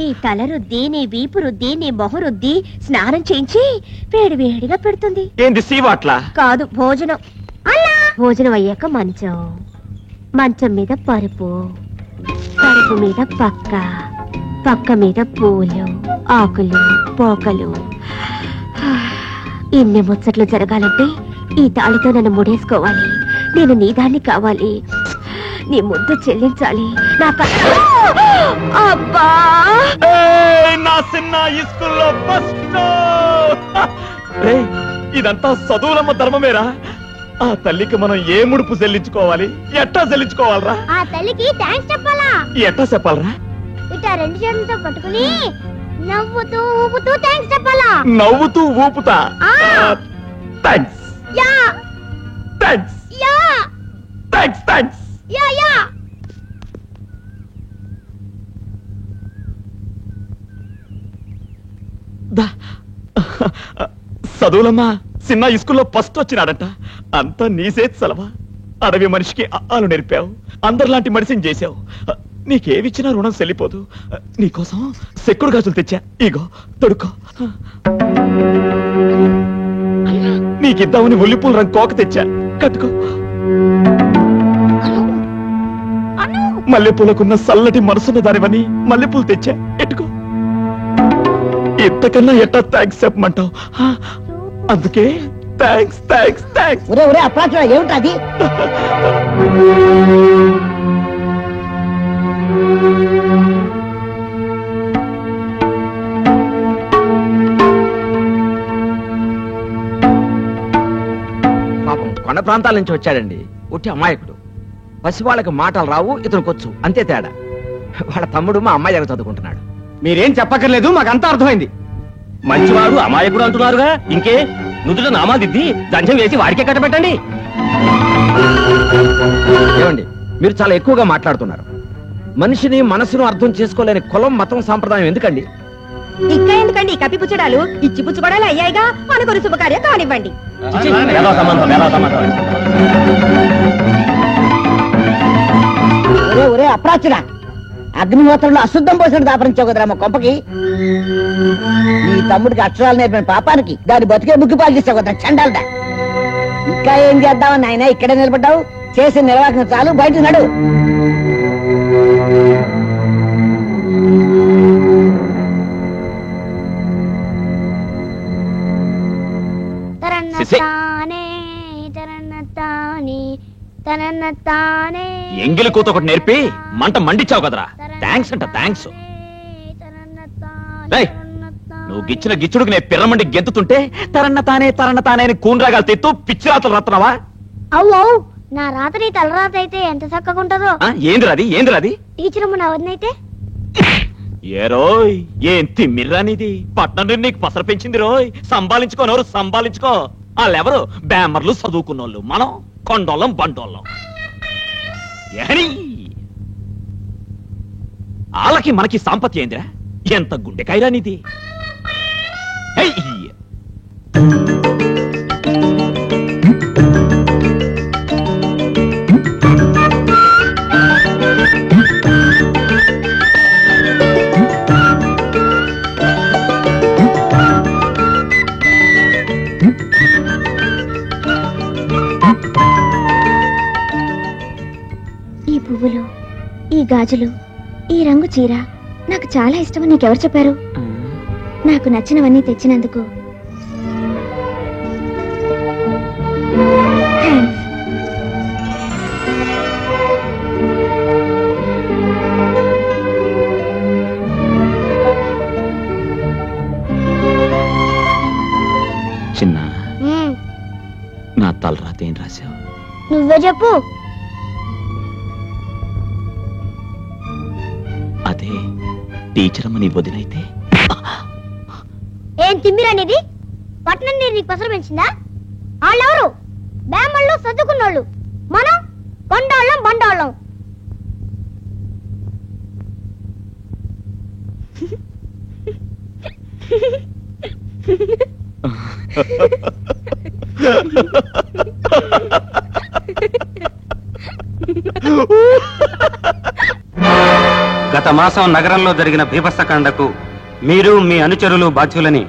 నీ తల రుద్ది, నీ వీపు రుద్ది, నీ మొహం రుద్ది, స్నానం చేయించి వేడి వేడిగా పెడుతుంది. ఏంది సీవాట్లా? కాదు, భోజనం. భోజనం అయ్యాక మంచం, మంచం మీద పరుపు, పరుపు మీద పక్క, పక్క మీద పూలు, ఆకులు, పోకలు. ఇన్ని ముచ్చట్లు జరగాలంటే ఈ తాళితో నన్ను ముడేసుకోవాలి. నేను నీ దాన్ని కావాలి, నీ ముద్దు చెల్లించాలి. అబ్బా, నా చిన్న ఇస్కూల్లో ఫస్ట్. ఇదంతా చదువులమ్మ ధర్మమేరా? ఆ తల్లికి మనం ఏ ముడుపు చెల్లించుకోవాలి? ఎట్టా చెల్లించుకోవాలరా? ఆ తల్లికి థ్యాంక్స్ చెప్పాలా? ఎట్టా చెప్పాలరా? ఇట రెండు చేతులతో పట్టుకుని నవ్వుతూ ఊపుతూ థ్యాంక్స్ చెప్పాలా? నవ్వుతూ ఊపుతా. Thanks, yeah thanks, yeah thanks, thanks. Yeah yeah. చదువులమ్మా చిన్న ఇస్కూల్లో ఫస్ట్ వచ్చినాడట. అంతా నీసే చలవా. అడవి మనిషికి ఆలు నేర్పావు, అందరిలాంటి మనిషిని చేశావు. నీకేమిచ్చినా రుణం చెల్లిపోదు. నీకోసం సెక్కుడు గాజులు తెచ్చా, ఇగో తొడుకో. నీకిద్దామని ఒల్లిపూల రంగు కోక తెచ్చా, కట్టుకో. మల్లెపూలకున్న చల్లటి మనసున్న దానివని మల్లెపూలు తెచ్చా, ఎట్టుకో. ఇంతకన్నా ఎట్టా థ్యాంక్స్ చెప్పమంటావు? అందుకే థ్యాంక్స్, థ్యాంక్స్, థ్యాంక్స్. ఒరే ఒరే అప్రాచురా, ఏమిటది? పాపం కొండ ప్రాంతాల నుంచి వచ్చాడండి. ఉట్టి అమాయకుడు. పసివాళ్ళకి మాటలు రావు, ఇతనుకొచ్చు, అంతే తేడా. వాళ్ళ తమ్ముడు మా అమ్మాయి దగ్గర చదువుకుంటున్నాడు. మీరేం చెప్పక్కర్లేదు, మాకంతా అర్థమైంది. మంచివాడు అమాయకుడు అంటున్నారుగా, ఇంకే నుదుట నామాలు దిద్ది దంచం వేసి వాడికే కట్టబెట్టండి. ఏమండి, మీరు చాలా ఎక్కువగా మాట్లాడుతున్నారు. మనిషిని మనసును అర్థం చేసుకోలేని కులం, మతం, సాంప్రదాయం ఎందుకండి? ఇంకా ఎందుకండి కప్పిపుచ్చడాలు? ఇచ్చిపుచ్చుకోవడాలు అయ్యాయిగా, అనుకుని శుభకార్యం కానివ్వండి. ఒరే ఒరే అప్రాచురా, అగ్నిహోత్రంలో అశుద్ధం పోసిన దాపరించావు కదరా మా కొంపకి. నీ తమ్ముడికి అక్షరాలు నేర్పిన పాపానికి దాని బతికే ముగ్గు పాలు చేసావు కదా చండాలదా. ఇంకా ఏం చేద్దామని ఆయన ఇక్కడే నిలబడ్డావు? చేసి నిర్వాహకం చాలు, బయట నడు. ఎంగిలి కూత ఒకటి నేర్పి మంట మండిచ్చావు కదరా. థ్యాంక్స్ అంట, థ్యాంక్స్. నువ్వు గిచ్చిన గిచ్చుడికి నేను పిర్రమండి గెంతుతుంటే తరన్న తానే అని కూనరాగాలు తెత్తు పిచ్చిరాతలు రాత్రవా? అవు నా రాత్రి తలరాత అయితే ఎంత చక్కగా ఉంటుందో. ఏందిరాది? టీచర్ అమ్మ నా వదినైతే ఏ రోయ్, ఏం తిమ్మిర్రానిది? పట్నం నీకు పసర పెంచింది రోయ్. సంభాలించుకో, నోరు సంభాలించుకో. వాళ్ళెవరు బ్యామర్లు చదువుకున్నోళ్ళు, మనం కొండోళ్ళం బండోళ్ళం. వాళ్ళకి మనకి సాంపత్తి ఏందిరా? ఎంత గుండెకాయరా నీది. ఈ పువ్వులు, ఈ గాజులు, ఈ రంగు చీర నాకు చాలా ఇష్టమని నీకెవరు చెప్పారు? నాకు నచ్చినవన్నీ తెచ్చినందుకు చిన్న నా తలరాత ఏం రాశావు? నువ్వే చెప్పు. అదే టీచర్ అమ్మ నీ వదినైతే. ఏం తిమ్మిరనేది? పట్నం నీరు నీకు పసరు పెంచిందా? వాళ్ళెవరు? బ్యామళ్ళు చదువుకున్నోళ్ళు, మనం కొండాళ్ళం బండాళ్ళం. గత మాసం నగరంలో జరిగిన భీభత్సకాండకు మీరు మీ అనుచరులు బాధ్యులని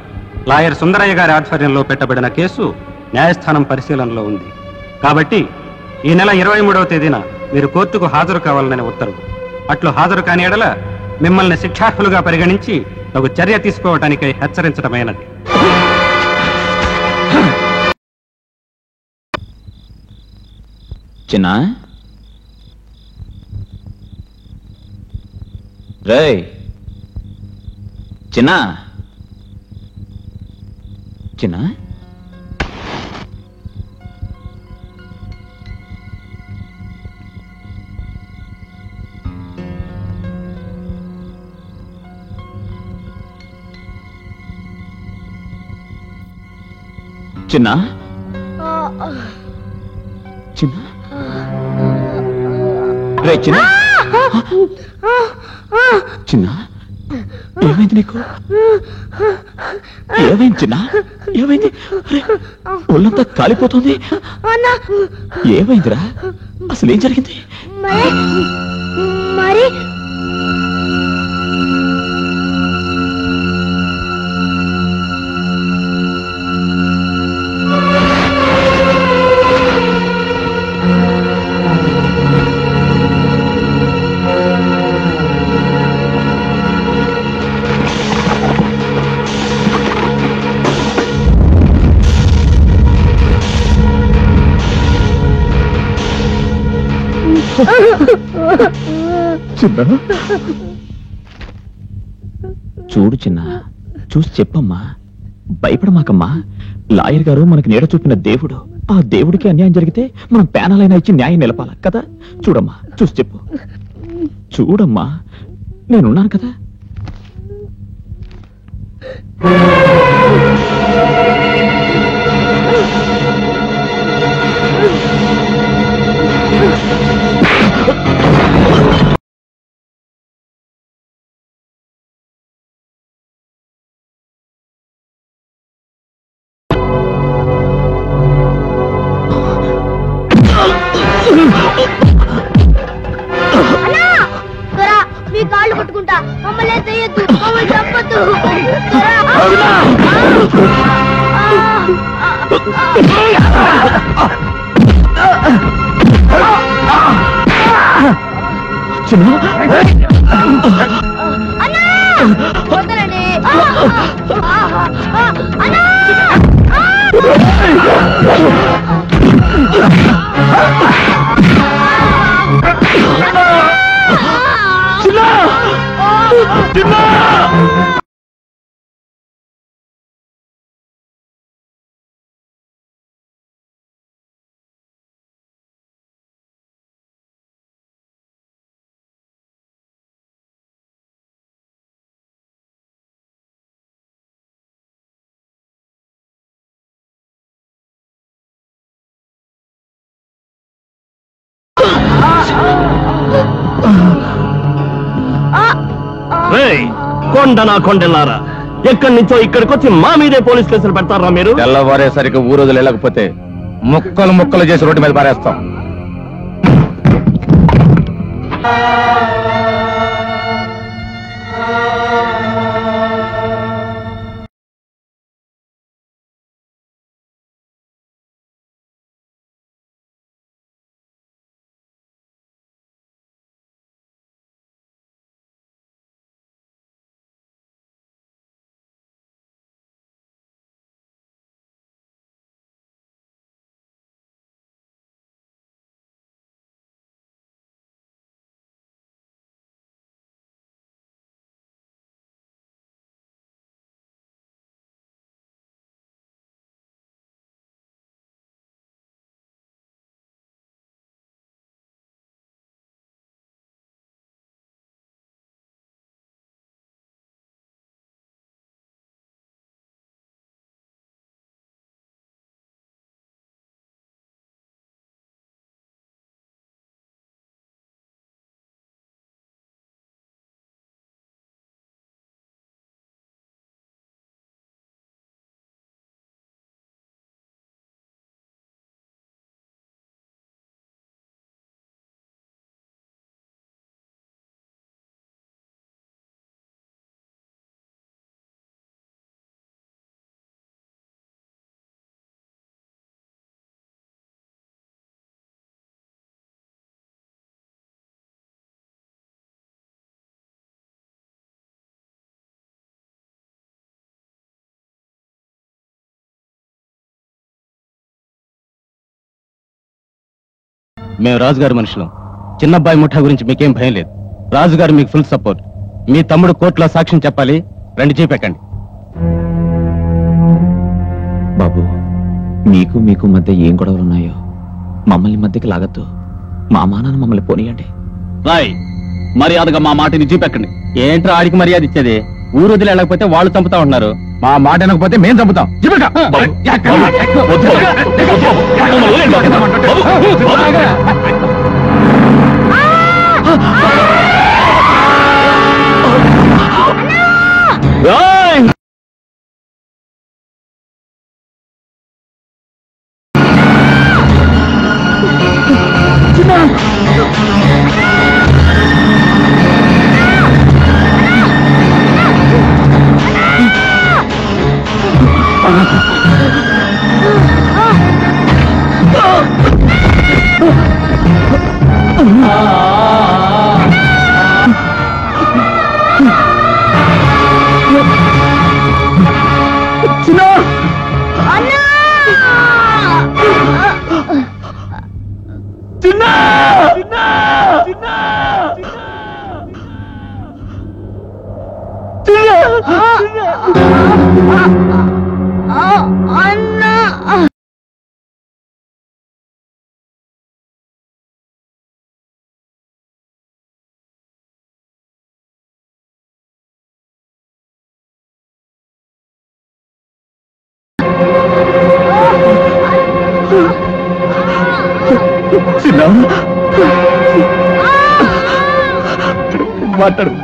లాయర్ సుందరయ్య గారి ఆధ్వర్యంలో పెట్టబడిన కేసు న్యాయస్థానం పరిశీలనలో ఉంది. కాబట్టి ఈ నెల 23వ తేదీన మీరు కోర్టుకు హాజరు కావాలనే ఉత్తర్వు. అట్లు హాజరు కాని ఎడల మిమ్మల్ని శిక్షార్హులుగా పరిగణించి ఒక చర్య తీసుకోవటానికై హెచ్చరించడమైనది. చిన్న రేయ్, చిన్న చిన్న చిన్న చిన్న రే చిన్న చిన్న ఏమైంది నీకు? ఏమైంది చిన్న? ఏమైంది? ఒళ్ళంతా కాలిపోతుంది. ఏమైందిరా? అసలు ఏం జరిగింది? మరి చిన్న చూడు చిన్న, చూసి చెప్పమ్మా, భయపడమాకమ్మా. లాయర్ గారు మనకి నీడ చూపిన దేవుడు. ఆ దేవుడికి అన్యాయం జరిగితే మనం పేనాలైనా ఇచ్చి న్యాయం నిలపాల కదా. చూడమ్మా, చూసి చెప్పు. చూడమ్మా, నేనున్నాను కదా. మీ కాళ్ళు పట్టుకుంటా, మమ్మల్ని చేయొద్దు, మమ్మల్ని చంపొద్దు. వదలండి. చిన్న కొండెల్లారా, ఎక్కడి నుంచో ఇక్కడికి వచ్చి మా మీదే పోలీస్ కేసులు పెడతారా మీరు? తెల్లవారేసరికి ఊరోజులు వెళ్ళకపోతే ముక్కలు ముక్కలు చేసి రోడ్డు మీద పారేస్తాం. మేము రాజుగారి మనుషులం. చిన్నబ్బాయి ముఠా గురించి మీకేం భయం లేదు. రాజుగారు మీకు ఫుల్ సపోర్ట్. మీ తమ్ముడు కోర్టులో సాక్ష్యం చెప్పాలి. రండి, చేపెక్కండి. బాబు, మీకు మధ్య ఏం గొడవలు ఉన్నాయో మమ్మల్ని మధ్యకి లాగద్దు. మా మానాన్ని మమ్మల్ని పోనీయండి. రాయ్, మర్యాదగా మా మాటని జీపెక్కండి. ఏంట్రా ఆడికి మర్యాద ఇచ్చేది? ఊరు వదిలి వెళ్ళకపోతే వాళ్ళు చంపుతా ఉంటున్నారు. మా మాట వినకపోతే మేం చంపుతాం.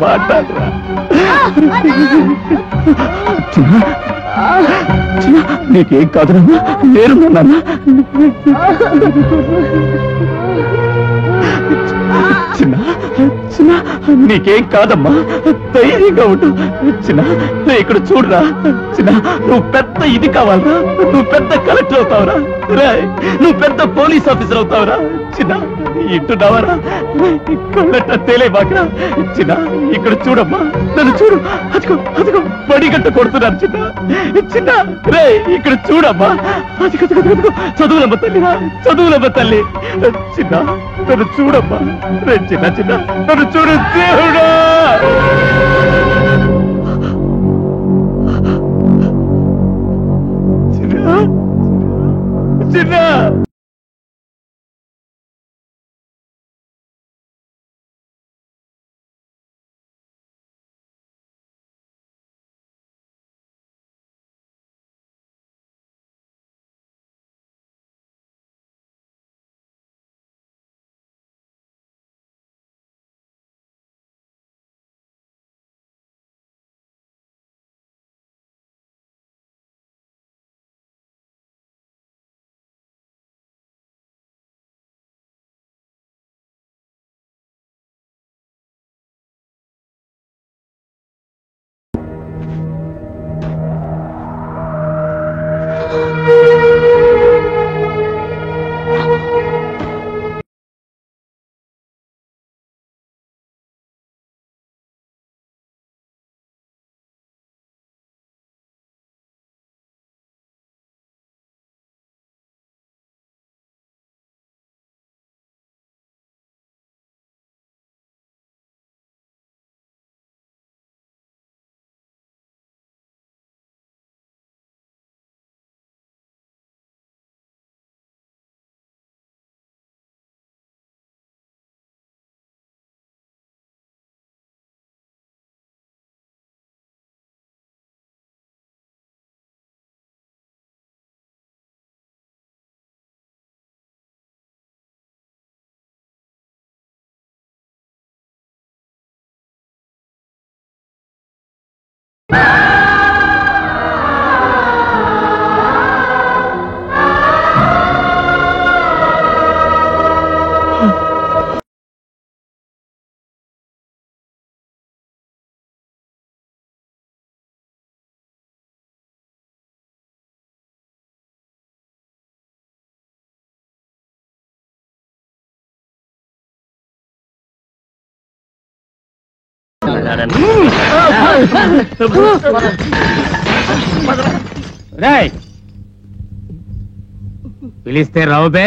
మాట్లాడరా. నీకేం కాదురమ్మా, నేను నాన్న. చిన్న చిన్న, నీకేం కాదమ్మా, ధైర్యంగా ఉండు. చిన్న, ఇక్కడ చూడరా. చిన్న, నువ్వు పెద్ద ఇది కావాలరా. నువ్వు పెద్ద కలెక్టర్ అవుతావురా. నువ్వు పెద్ద పోలీస్ ఆఫీసర్ అవుతావురా. చిన్న, ఇంటున్నావరా? కళ్ళట్ట తేలేబాకరా. చిన్న, ఇక్కడ చూడమ్మా, నన్ను చూడు. అదిగో అదిగో పడిగట్ట కొడుతున్నారు. చిన్న చిన్న, రే ఇక్కడ చూడమ్మా. అదిగో అదిగో, చదువులమ్మ తల్లిరా, చదువులమ్మ తల్లి. చిన్న, నన్ను చూడమ్మా. రే చిన్న చిన్న, నన్ను చూడు దేవుడా. చిన్న చిన్న. పిలిస్తే రావుబే.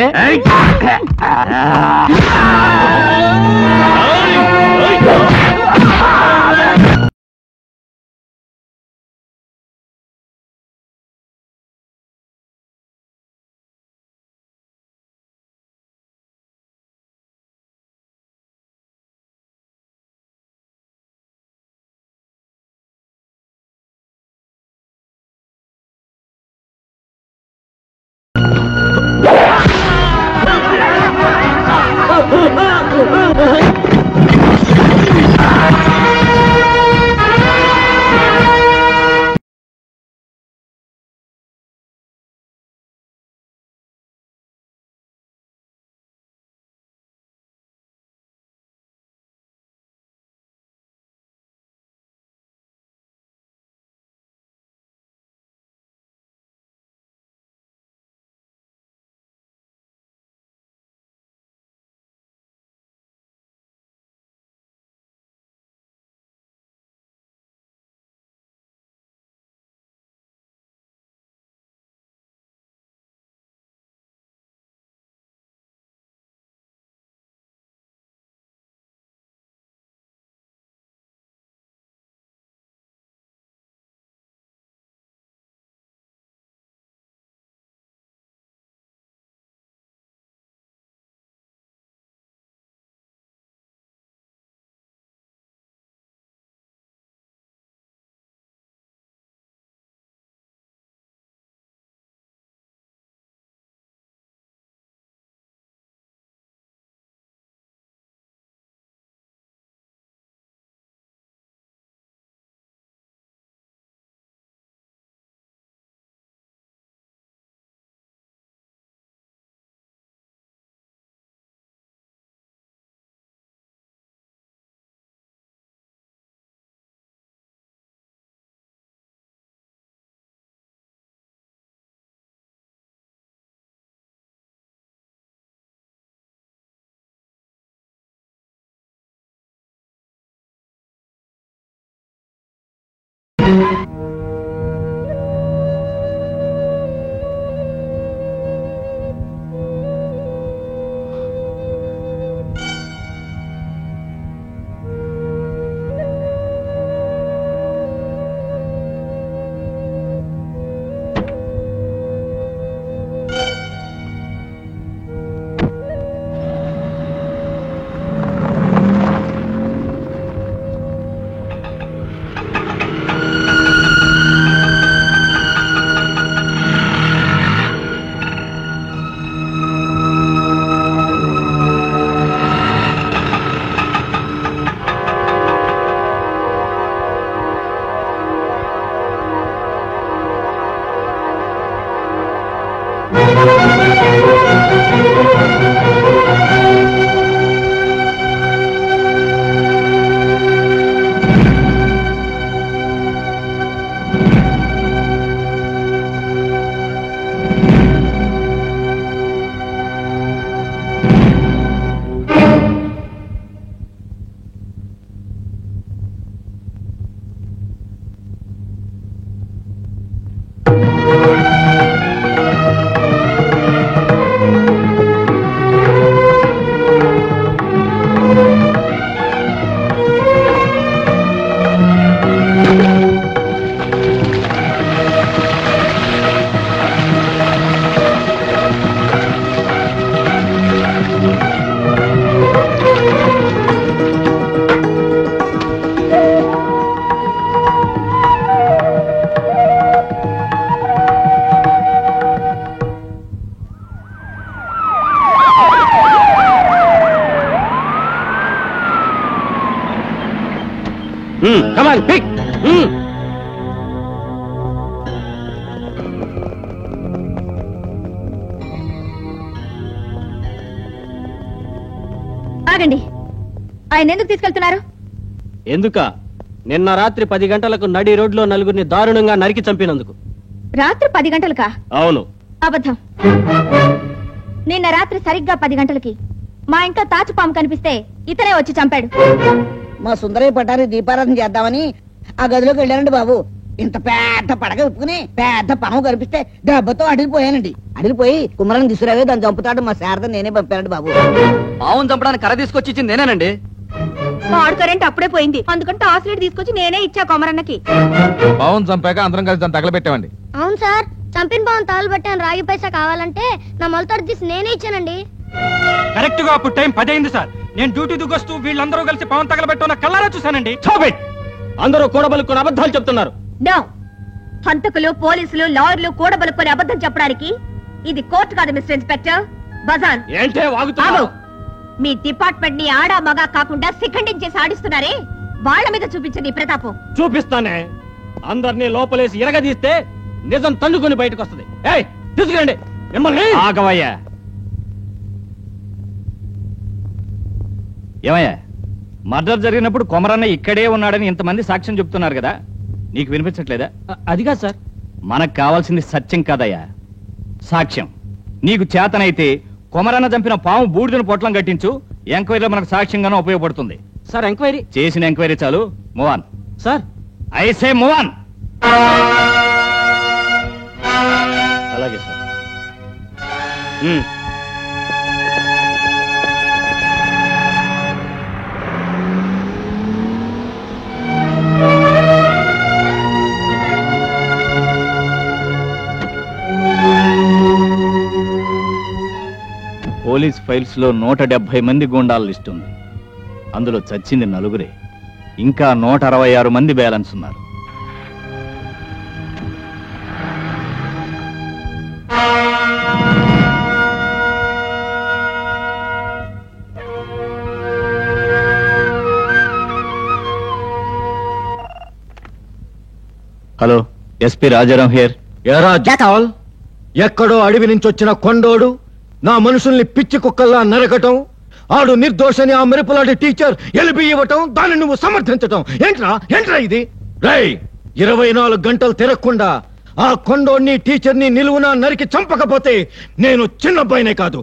Come on, pick. ఆగండి, ఆయన ఎందుకు తీసుకెళ్తున్నారు? ఎందుక? నిన్న రాత్రి 10 గంటలకు నడి రోడ్లో నలుగురిని దారుణంగా నరికి చంపినందుకు. రాత్రి 10 గంటలకా? అవును. అబద్ధం. నిన్న రాత్రి సరిగ్గా 10 గంటలకి మా ఇంట్లో తాచుపాము కనిపిస్తే ఇతనే వచ్చి చంపాడు. మా సుందరయ్య పట్టారి దీపారాధన చేద్దామని ఆ గదిలోకి వెళ్ళానండి బాబు. ఇంత పెద్ద పడగ విప్పుకుని పెద్ద పాము కనిపిస్తే దెబ్బతో అడిగిపోయానండి. అడిగిపోయి కుమ్మరాన్ని తీసుకురావే, దాన్ని చంపుతాడు మా శారద నేనే పంపానండి బాబు. పావును చంపడానికి కర్ర తీసుకొచ్చి ఇచ్చింది నేనేనండి. వాడు కరెంట్ అప్పుడే పోయింది, అందుకని టాస్లెట్ తీసుకొచ్చి నేనే ఇచ్చా కొమరన్నకి. పావును చంపాక అందరం కలిసి దాన్ని తగలబెట్టామండి. అవును సార్, చంపిన బాగుంది తగలబెట్టాను. రాగి పైసా కావాలంటే నా మొలతాడు తీసి నేనే ఇచ్చానండి. కరెక్ట్ గా అప్పుడు టైం 10 అయింది సార్. నేను డ్యూటీ దిగొస్తూ వీళ్ళందరూ కలిసి పవన్ తగలబెట్టున్న కల్లారా చూశానండి. అందరూ కూడబలుక్కుని అబద్ధాలు చెప్తున్నారు. నో, హంతకులు, పోలీసులు, లాయర్లు కూడబలుక్కుని అబద్ధం చెప్పడానికి ఇది కోర్టు కాదు మిస్టర్ ఇన్స్పెక్టర్. బజార్ ఏంటే వాగుతున్నావు? మీ డిపార్ట్మెంట్ ని ఆడా మగా కాకుండా సిఖండించేసి ఆడిస్తున్నారే, వాళ్ళ మీద చూపించండి ప్రతాపం. చూపిస్తానే. అందరినీ లోపలేసి ఇరగదీస్తే నిజం తండుకొని బయటకు వస్తుంది. ఏయ్, తీసుకురండి మిమ్మల్ని. ఆగవయ్యా. ఏమయ్యా, మర్డర్ జరిగినప్పుడు కొమరన్న ఇక్కడే ఉన్నాడని ఇంతమంది సాక్ష్యం చెప్తున్నారు కదా, నీకు వినిపించట్లేదా? అదిగా సార్, మనకు కావాల్సింది సత్యం కాదయ్యా, సాక్ష్యం. నీకు చేతనైతే కొమరన్న చంపిన పాము బూడిదను పొట్లం కట్టించు. ఎంక్వైరీలో మనకు సాక్ష్యంగానూ ఉపయోగపడుతుంది. సార్ ఎంక్వైరీ చేసిన ఎంక్వైరీ చాలు. మూవాన్ సార్. ఐసే మూవాన్. అలాగే సార్. పోలీస్ ఫైల్స్ లో 170 మంది గూండాల లిస్ట్ ఉంది. అందులో చచ్చింది 4. ఇంకా 166 మంది బ్యాలెన్స్ ఉన్నారు. Hello, SP Rajaram here. ఎక్కడో అడవి నుంచి వచ్చిన కొండోడు నా మనుషుల్ని పిచ్చి కుక్కల్లా నరకటం, ఆడు నిర్దోషని ఆ మెరుపులాంటి టీచర్ ఎలిపి ఇవ్వటం, దాన్ని నువ్వు సమర్థించటం ఏంట్రా ఇది? రై, 24 గంటలు తిరగకుండా ఆ కొండోడిని టీచర్ని నిలువునా నరికి చంపకపోతే నేను చిన్నబ్బాయినే కాదు,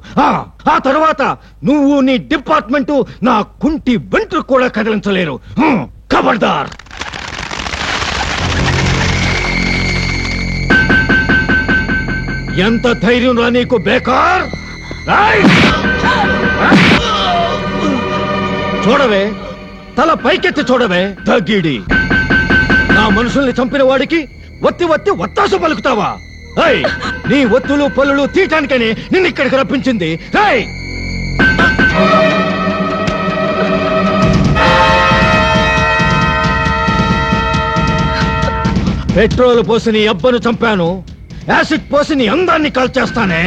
ఆ తర్వాత నువ్వు నీ డిపార్ట్మెంటు నా కుంటి వెంట్రు కూడా కదిలించలేరు. ఖబర్దార్. ఎంత ధైర్యం రా నీకు బేకార్? చూడవే, తల పైకెత్తి చూడవే తగ్గిడి. నా మనుషుల్ని చంపిన వాడికి ఒత్తాసు పలుకుతావా? నీ ఒత్తులు పలులు తీయటానికని నిన్ను ఇక్కడికి రప్పించింది. పెట్రోల్ పోసి నీ అబ్బను చంపాను, యాసిడ్ పోసి నీ అందాన్ని కాల్చేస్తానే.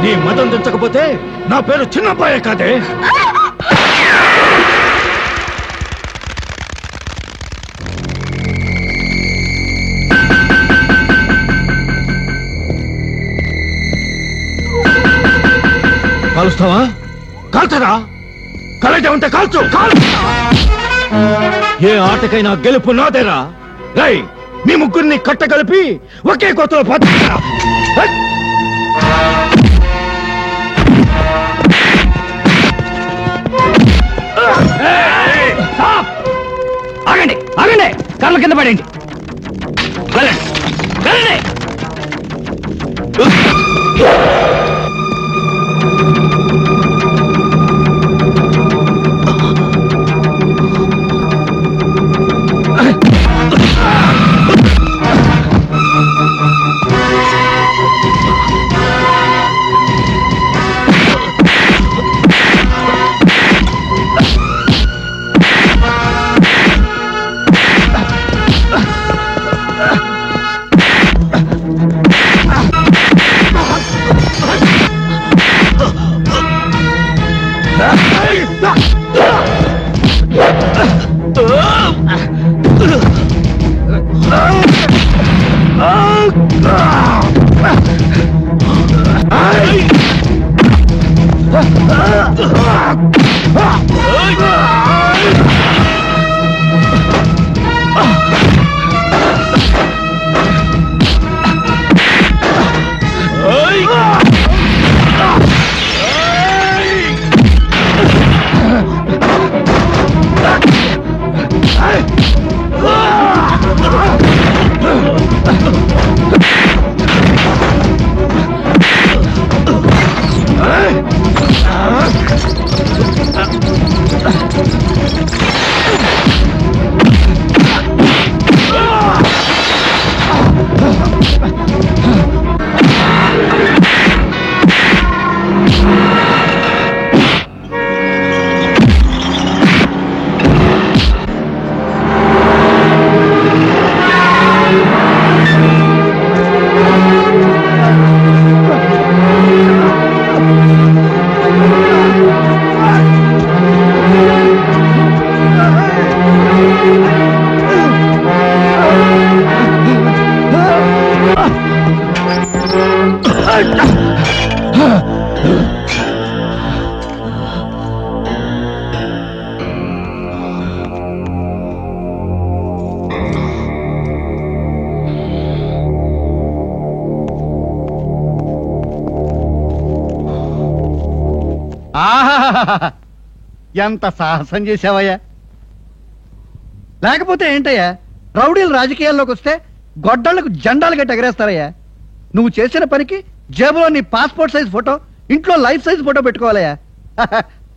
నీ మతం తెచ్చకపోతే నా పేరు చిన్నబ్బాయే కాదే. కాలుస్తావా? కాల్చరా? కలెక్ట్ ఉంటే కాల్చు. ఏ ఆటకైనా గెలుపు నాదేరా. రై, మీ ముగ్గురిని కట్టగలిపి ఒకే కోతలో పాతిస్తారా? ఆగండి, ఆగండి, కళ్ళ కింద పడండి. వెళ్ళండి, వెళ్ళండి. ఎంత సాహసం చేసావయ్యా. లేకపోతే ఏంటయ్యా, రౌడీలు రాజకీయాల్లోకి వస్తే గొడ్డళ్లకు జెండాలు గట్టి ఎగరేస్తారయ్యా. నువ్వు చేసిన పనికి జేబులో నీ పాస్పోర్ట్ సైజ్ ఫోటో, ఇంట్లో లైఫ్ సైజ్ ఫోటో పెట్టుకోవాలయ్యా.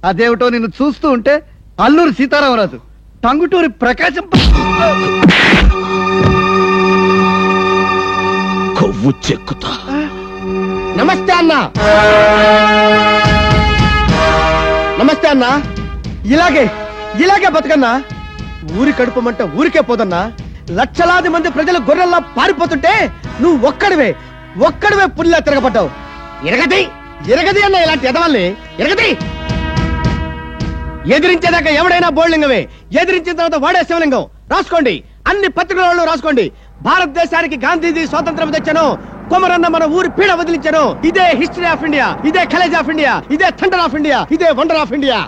అదేమిటో నిన్ను చూస్తూ ఉంటే అల్లూరి సీతారామరాజు, టంగుటూరి ప్రకాశం కొవ్వు చెక్కుతా. నమస్తే అన్న. నమస్తే అన్న. ఇలాగే బతుకన్నా. ఊరి కడుపమంటే ఊరికే పోదన్నా. లక్షలాది మంది ప్రజలు గొర్రెల్లా పారిపోతుంటే నువ్వు ఒక్కడివే పుల్లా తిరగబడ్డావు. ఎరగది అన్న ఇలాంటి ఎదవల్ని ఎరగది. ఎదిరించేదాకా ఎవడైనా బోర్లింగమే, ఎదిరించిన తర్వాత వాడే శివలింగం. రాసుకోండి, అన్ని పత్రికలలో రాసుకోండి. భారతదేశానికి గాంధీజీ స్వాతంత్రం తెచ్చాను, కొమరన్న మన ఊరి పీడ వదిలించాను. ఇదే హిస్టరీ ఆఫ్ ఇండియా, ఇదే కలేజ్ ఆఫ్ ఇండియా, ఇదే థండర్ ఆఫ్ ఇండియా, ఇదే వండర్ ఆఫ్ ఇండియా.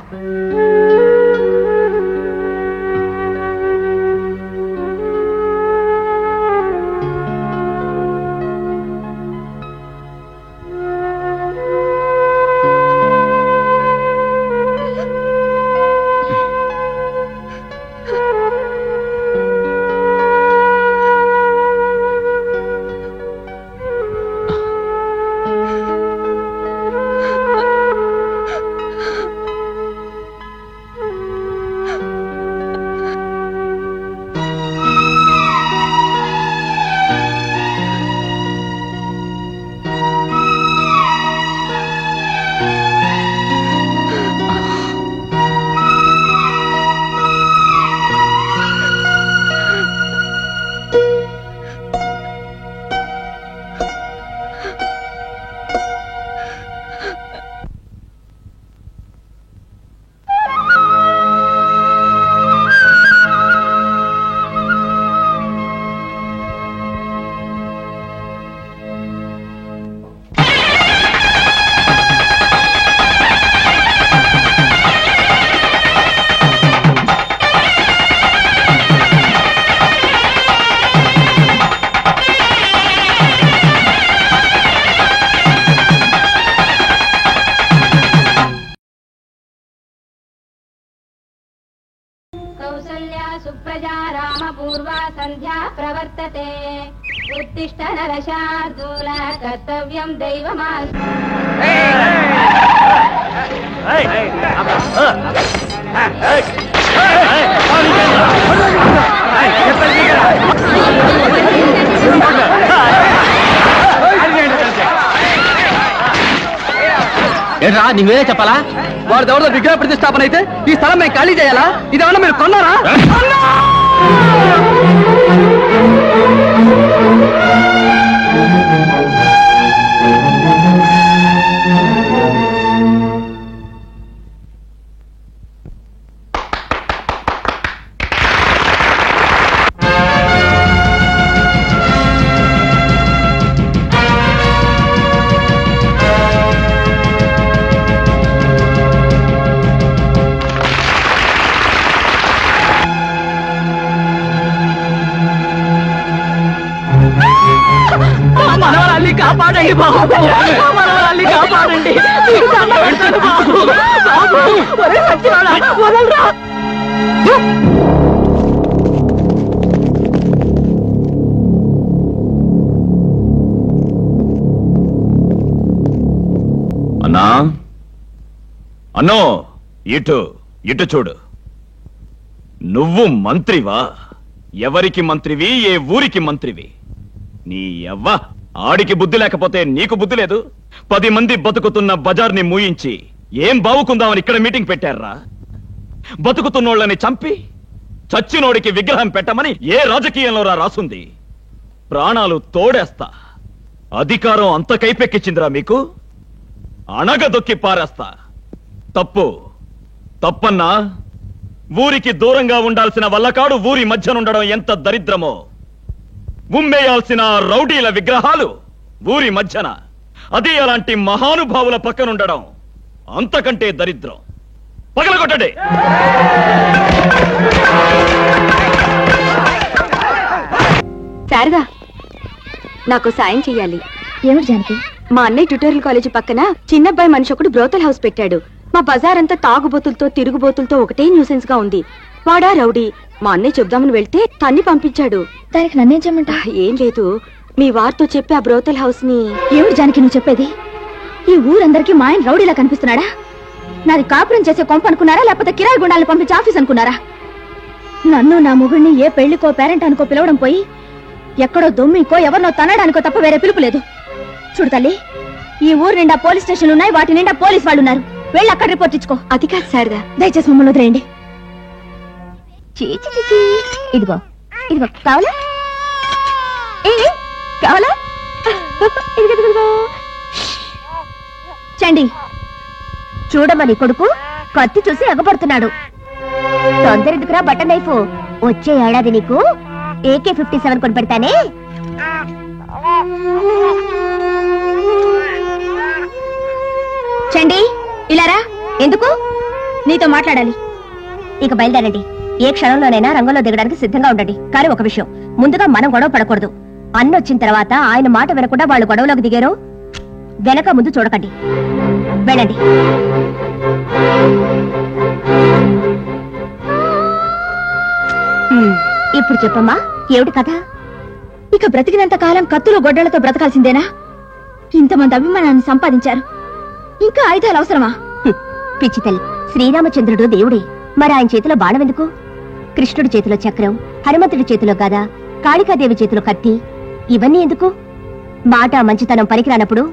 सुप्रजा रामपूर्वा सन्ध्या प्रवर्तते उत्तिष्ठ नरशार्दूल कर्तव्यं दैवमास्तु ఏంట్రా నువ్వేనే చెప్పాలా? వాడు ఎవరిదో విగ్రహ ప్రతిష్టాపన అయితే ఈ స్థలం మేము ఖాళీ చేయాలా? ఇదేమన్నా మీరు కొన్నారా? కాపాడండి బాబు, మనల్ని కాపాడండి. బాబు బాబు, ఒరే సచ్చినోడా, వదలరా. అన్నా అన్నో, ఇటు ఇటు చూడు. నువ్వు మంత్రివా? ఎవరికి మంత్రివి? ఏ ఊరికి మంత్రివి? నీ యవ్వ ఆడికి బుద్ధి లేకపోతే నీకు బుద్ధి లేదు? 10 మంది బతుకుతున్న బజార్ని మూయించి ఏం బావుకుందామని ఇక్కడ మీటింగ్ పెట్టారా? బతుకుతున్నోళ్ళని చంపి చచ్చినోడికి విగ్రహం పెట్టమని ఏ రాజకీయంలో రాసుంది? ప్రాణాలు తోడేస్తా. అధికారం అంత కైపెక్కించిందిరా మీకు? అణగదొక్కి పారేస్తా. తప్పు తప్పన్నా. ఊరికి దూరంగా ఉండాల్సిన వల్లకాడు ఊరి మధ్యనుండడం ఎంత దరిద్రమో, ఉమ్మేయాల్సిన రౌడీల విగ్రహాలు ఊరి మధ్యన, అది అలాంటి మహానుభావుల పక్కనుండడం అంతకంటే దరిద్రం. పగలగొట్టండి. శారదా, నాకు సాయం చెయ్యాలి. ఏమిటి జానకి? మా అన్నయ్య ట్యూటోరియల్ కాలేజీ పక్కన చిన్నబ్బాయి మనిషి ఒకడు బ్రోతల్ హౌస్ పెట్టాడు. మా బజార్ అంతా తాగుబోతులతో తిరుగుబోతులతో ఒకటే న్యూసెన్స్ గా ఉంది. వాడా రౌడీ. మా అన్నయ్య చెప్దామని వెళ్తే తన్ని పంపించాడు. దానికి నన్నేం చేయమంటా? ఏం లేదు, మీ వారితో చెప్పి ఆ బ్రోతల్ హౌస్ ని. ఏమిటి జానకి నువ్వు చెప్పేది? ఈ ఊరందరికీ మా ఆయన రౌడీలా కనిపిస్తున్నాడా? నాది కాపురం చేసే కొంప అనుకున్నారా, లేకపోతే కిరాయి గుండాలను పంపించే ఆఫీస్ అనుకున్నారా? నన్ను నా మొగుడిని ఏ పెళ్లికో పేరెంట్ అనుకో పిలవడం పోయి ఎక్కడో దొమ్మికో ఎవరినో తనడానికో తప్ప వేరే పిలుపు లేదు. చూడు తల్లి, ఈ ఊరు నిండా పోలీస్ స్టేషన్లు ఉన్నాయి, వాటి నిండా పోలీస్ వాళ్ళు ఉన్నారు. వెళ్ళి అక్కడ రిపోర్ట్ ఇచ్చుకో. అది కాదు శారదా, దయచేసి మమ్మల్ని వదిలేయండి. ఇదిగో ఇదిగో, కావాలా? కావాలా? ఇదిగో చండి, చూడమని కొడుకు కత్తి చూసి ఎగబడుతున్నాడు. తొందర ఎందుకురా బటన్ నైఫ్? వచ్చే ఏడాది నీకు AK-57 కొని పెడతానే. చండి, ఇలారా. ఎందుకు? నీతో మాట్లాడాలి. ఇక బయలుదేరండి. ఏ క్షణంలోనైనా రంగంలో దిగడానికి సిద్ధంగా ఉండండి. కానీ ఒక విషయం, ముందుగా మనం గొడవ పడకూడదు. అన్న వచ్చిన తర్వాత ఆయన మాట వినకుండా వాళ్ళు గొడవలోకి దిగారు, వెనక ముందు చూడకండి. వెళ్ళండి. ఇప్పుడు చెప్పమ్మా, ఏమిటి కథ? ఇక బ్రతికినంత కాలం కత్తులు గొడ్డలతో బ్రతకాల్సిందేనా? ఇంతమంది అభిమానాన్ని సంపాదించారు, ఇంకా ఆయుధాలు అవసరమా? పిచ్చి తల్లి, శ్రీరామచంద్రుడు దేవుడే, మరి ఆయన చేతిలో బాణం ఎందుకు? కృష్ణుడి చేతిలో చక్రం, హనుమంతుడి చేతిలో గద, కాళికాదేవి చేతిలో కత్తి, ఇవన్నీ ఎందుకు? మాట మంచితనం పనికిరానప్పుడు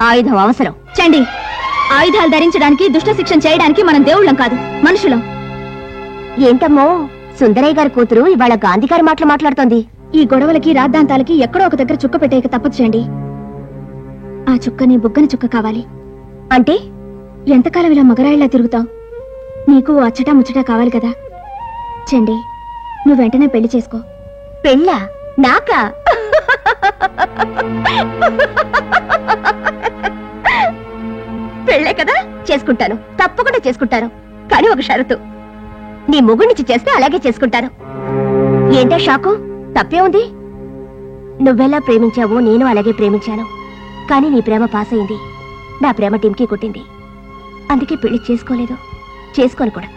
ఆయుధం అవసరం. చండి, ఆయుధాలు ధరించడానికి, దుష్ట శిక్షణ చేయడానికి మనం దేవుళ్ళం కాదు, మనుషులం. ఏంటమ్మో, సుందరయ్య గారి కూతురు ఇవాళ గాంధీ గారి మాటలు మాట్లాడుతోంది. ఈ గొడవలకి రాద్ధాంతాలకి ఎక్కడో ఒక దగ్గర చుక్క పెట్టేయక తప్పదు చండి. ఆ చుక్కని బుగ్గని చుక్క కావాలి. అంటే ఎంతకాలం ఇలా మగరాయిలా తిరుగుతావు? నీకు అచ్చటా ముచ్చటా కావాలి కదా చండి. నువ్వు వెంటనే పెళ్లి చేసుకో. పెళ్ళా? నాకా? పెళ్ళే కదా, చేసుకుంటాను, తప్పకుండా చేసుకుంటాను. కానీ ఒక షరతు, నీ మొగుడినిచ్చి చేస్తే అలాగే చేసుకుంటాను. ఏంటో షాకు? తప్పే ఉంది. నువ్వెలా ప్రేమించావో నేను అలాగే ప్రేమించాను. కానీ నీ ప్రేమ పాస్ అయింది, నా ప్రేమ టిమ్కి కొట్టింది. అందుకే పెళ్లి చేసుకోలేదు, చేసుకోను కూడా.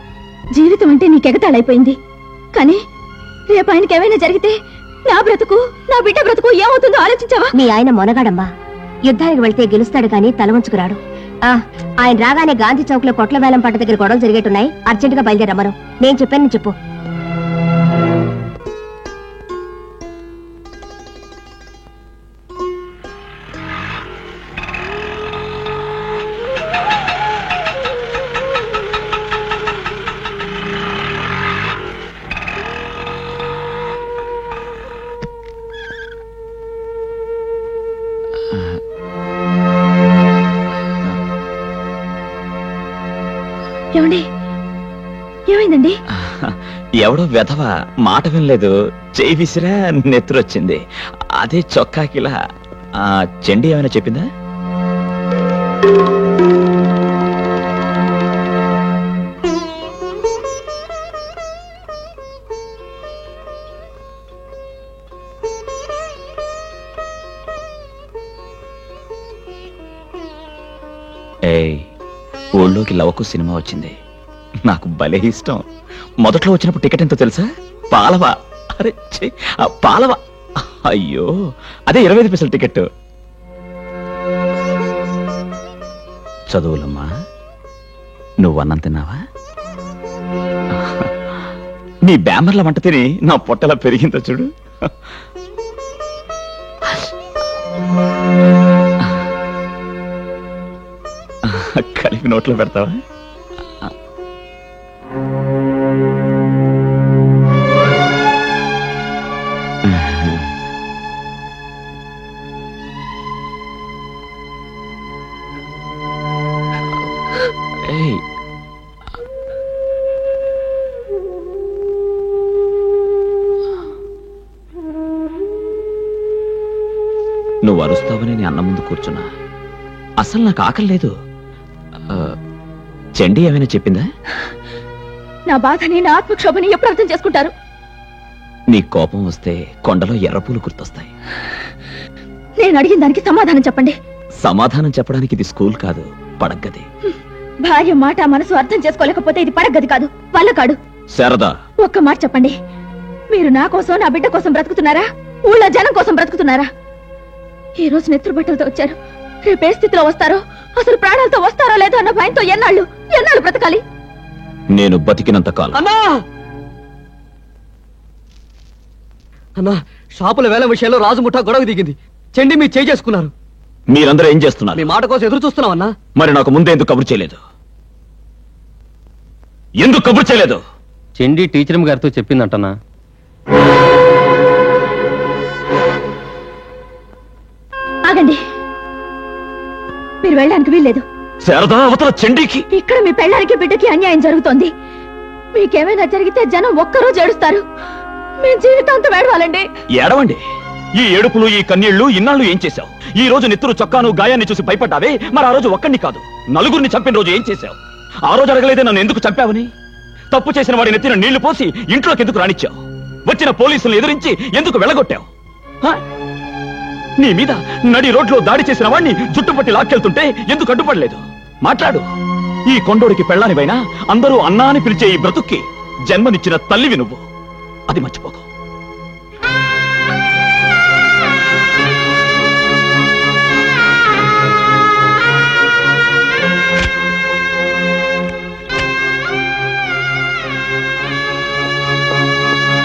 జీవితం అంటే నీకెగతాళైపోయింది. కానీ రేపు ఆయనకి ఏమైనా జరిగితే నా బ్రతుకు, నా బిడ్డ బ్రతుకు ఏమవుతుందో ఆలోచించావా? మీ ఆయన మొనగాడమ్మా, యుద్ధానికి వెళ్తే గెలుస్తాడు కానీ తల వంచుకురాడు. ఆయన రాగానే గాంధీ చౌక్ లో కొట్ల వేలం పట్ట దగ్గర గొడవలు జరిగేట్టున్నాయి, అర్జెంట్ గా బయలుదేరమ్మను. నేను చెప్పాను, చెప్పు. ఏమండి, ఏమైందండి? ఎవడో వెధవ మాట వినలేదు, చేయి విసిరా, నెత్తురొచ్చింది. అదే చొక్కాకిలా. చెండి ఏమైనా చెప్పిందా? లవకు సినిమా వచ్చింది. నాకు భలే ఇష్టం. మొదట్లో వచ్చినప్పుడు టికెట్ ఎంతో తెలుసా? పాలవా. అరే పాలవా. అయ్యో అదే 25 పైసల టికెట్. చదువులమ్మా, నువ్వు అన్నం తిన్నావా? నీ బ్యామర్ల వంట తిని నా పొట్టలా పెరిగిందో చూడు. కలిపి నోట్లో పెడతావా? నువ్వు అరుస్తావని నీ అన్న ముందు కూర్చున్నా. అసలు నాకు ఆకలి లేదు. చండీ ఏమైనా చెప్పిందా? నా బాధని నా ఆత్మక్షోభని ఎప్పుడు అర్థం చేసుకుంటారు? నీ కోపం వస్తే కొండలో ఎర్రపూలు గుర్తొస్తాయి. నేను అడిగిన దానికి సమాధానం చెప్పండి. సమాధానం చెప్పడానికి ఇది స్కూల్ కాదు, పడగ్గది. భార్య మాట మనసు అర్థం చేసుకోలేకపోతే ఇది పడగ్గది కాదు, వల్లకాడు. శారదా, ఒక్క మాట చెప్పండి. మీరు నా కోసం నా బిడ్డ కోసం బ్రతుకుతున్నారా, ఊళ్ళో జనం కోసం బ్రతుకుతున్నారా? ఈ రోజు నెత్తురు బట్టలతో వచ్చారు, రేపు ఏ స్థితిలో వస్తారో, అసలు ప్రాణాలతో వస్తారో లేదో అన్న భయంతో ఎన్నాళ్ళు బ్రతకాలి? నేను బతికినంత కాలం. అన్నా, షాపుల వేల విషయంలో రాజు ముఠా గొడవ దిగింది. చెండి మీరు చేసుకున్నారు. మీరందరూ ఏం చేస్తున్నారు? మీ మాట కోసం ఎదురు చూస్తున్నాం అన్నా. మరి నాకు ముందే ఎందుకు కబురు చేయలేదు? ఎందుకు కబురు చేయలేదు? చెండి టీచర్ గారితో చెప్పిందంటనా? ఆగండి, మీరు వెళ్ళడానికి వీల్లేదు. శారదా, అవతల చెండికి ఇక్కడ మీ పెళ్ళానికి బిడ్డకి అన్యాయం జరుగుతోంది. మీకేమైనా జరిగితే జనం ఒక్కరోజు ఏడుస్తారు, మేము జీవితాంతం ఏడవాలండి. ఏడవండి. ఈ ఏడుపులు, ఈ కన్నీళ్లు ఇన్నాళ్ళు ఏం చేశావు? ఈ రోజు నెత్తురు చొక్కాను గాయాన్ని చూసి భయపడ్డావే, మరి ఆ రోజు ఒక్కడిని కాదు నలుగురిని చంపిన రోజు ఏం చేశావు? ఆ రోజు అడగలేదే నన్ను ఎందుకు చంపావని? తప్పు చేసిన వాడి నెత్తిన నీళ్లు పోసి ఇంట్లోకి ఎందుకు రానిచ్చావు? వచ్చిన పోలీసులను ఎదిరించి ఎందుకు వెళ్ళగొట్టావు? నీ మీద నడి రోడ్లో దాడి చేసిన వాడిని జుట్టుపట్టి లాక్కెళ్తుంటే ఎందుకు అడ్డుపడలేదు? మాట్లాడు. ఈ కొండోడికి పెళ్ళానివైనా అందరూ అన్నా అని పిలిచే ఈ బ్రతుక్కి జన్మనిచ్చిన తల్లివి నువ్వు, అది మర్చిపోకు.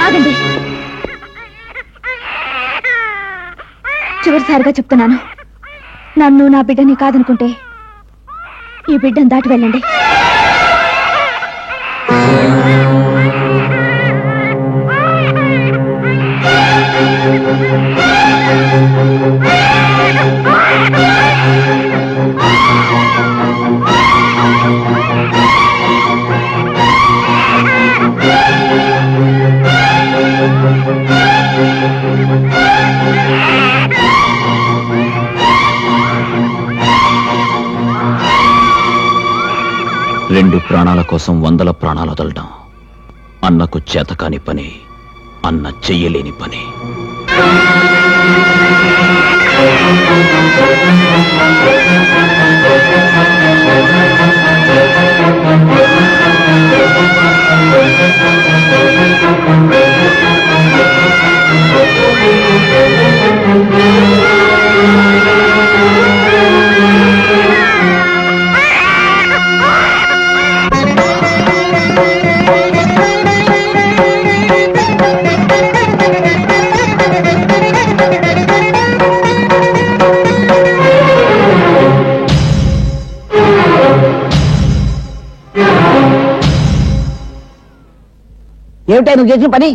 ఆగండి, చివరిసారిగా చెప్తున్నాను, నన్ను నా బిడ్డని కాదనుకుంటే ఈ బిడ్డను దాటి వెళ్ళండి. రెండు ప్రాణాల కోసం 100 ప్రాణాలు వదలడం అన్నకు చేతకాని పని, అన్న చెయ్యలేని పని. ఏమిటా నువ్వు చేసిన పని?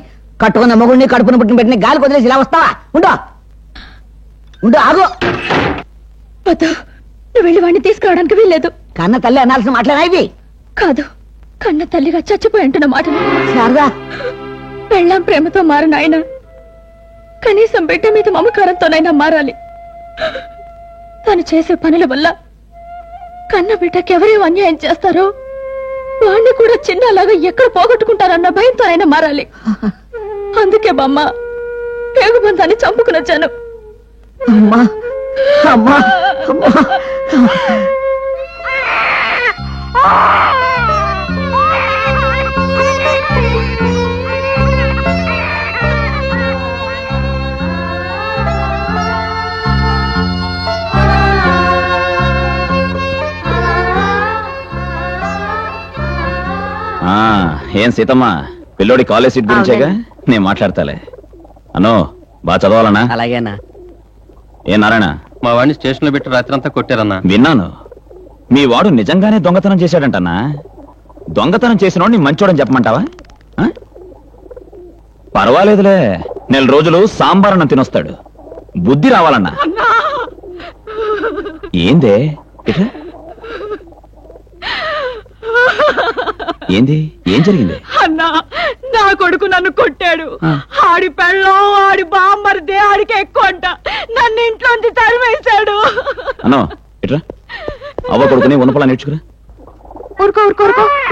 కట్టుకున్న మొగుడిని కడుపున పుట్టిన పెట్టిన గాలి వదిలేసి ఇలా వస్తావా? ఉండు ఆగు. నువ్వు వెళ్ళి వాడిని తీసుకురావడానికి వీల్లేదు. కన్న తల్లి అనాల్సిన మాటలేనా ఇవి? కాదు, కన్న తల్లిగా చచ్చిపోయి అంటున్న మాటలు. శారదా, పెళ్ళాం ప్రేమతో మారిన ఆయన కనీసం బిడ్డ మీద మమకారంతోనైనా మారాలి. తను చేసే పనుల వల్ల కన్న బిడ్డకి ఎవరేం అన్యాయం చేస్తారో వాణ్ణి కూడా చిన్నలాగా ఎక్కడ పోగొట్టుకుంటారన్న భయంతోనైనా మారాలి. అందుకే బామ్మ పేగుబంధాన్ని చంపుకుని వచ్చాను. అమ్మా అమ్మా అమ్మా ఏం సీతమ్మ, పిల్లోడి కాలేజ్ సీట్ గురించేగా? నేను మాట్లాడతాలే. అన్నో బాగా చదవాలన్నా? అలాగేనా. ఏ నారాయణ, మా వాడిని స్టేషన్ లో పెట్టి రాత్రి అంతా కొట్టారన్నా. విన్నాను. మీ వాడు నిజంగానే దొంగతనం చేశాడంటన్నా. దొంగతనం చేసినోడిని మంచోడని చెప్పమంటావా? పర్వాలేదులే, 4 రోజులు సాంబారన్నం తినొస్తాడు. బుద్ధి రావాలన్నా. ఏందే ఇట్లా? ఏంది? ఏం జరిగింది? అన్నా, నా కొడుకు నన్ను కొట్టాడు. ఆడి పెళ్ళం ఆడి బామ్మరిదే ఆడికి ఎక్కువ అంట. నన్ను ఇంట్లోంచి తరిమేశాడు. అన్నో ఇట్రా, అవ్వ కొడుకుని ఉన్నపలా నేర్చుకురా.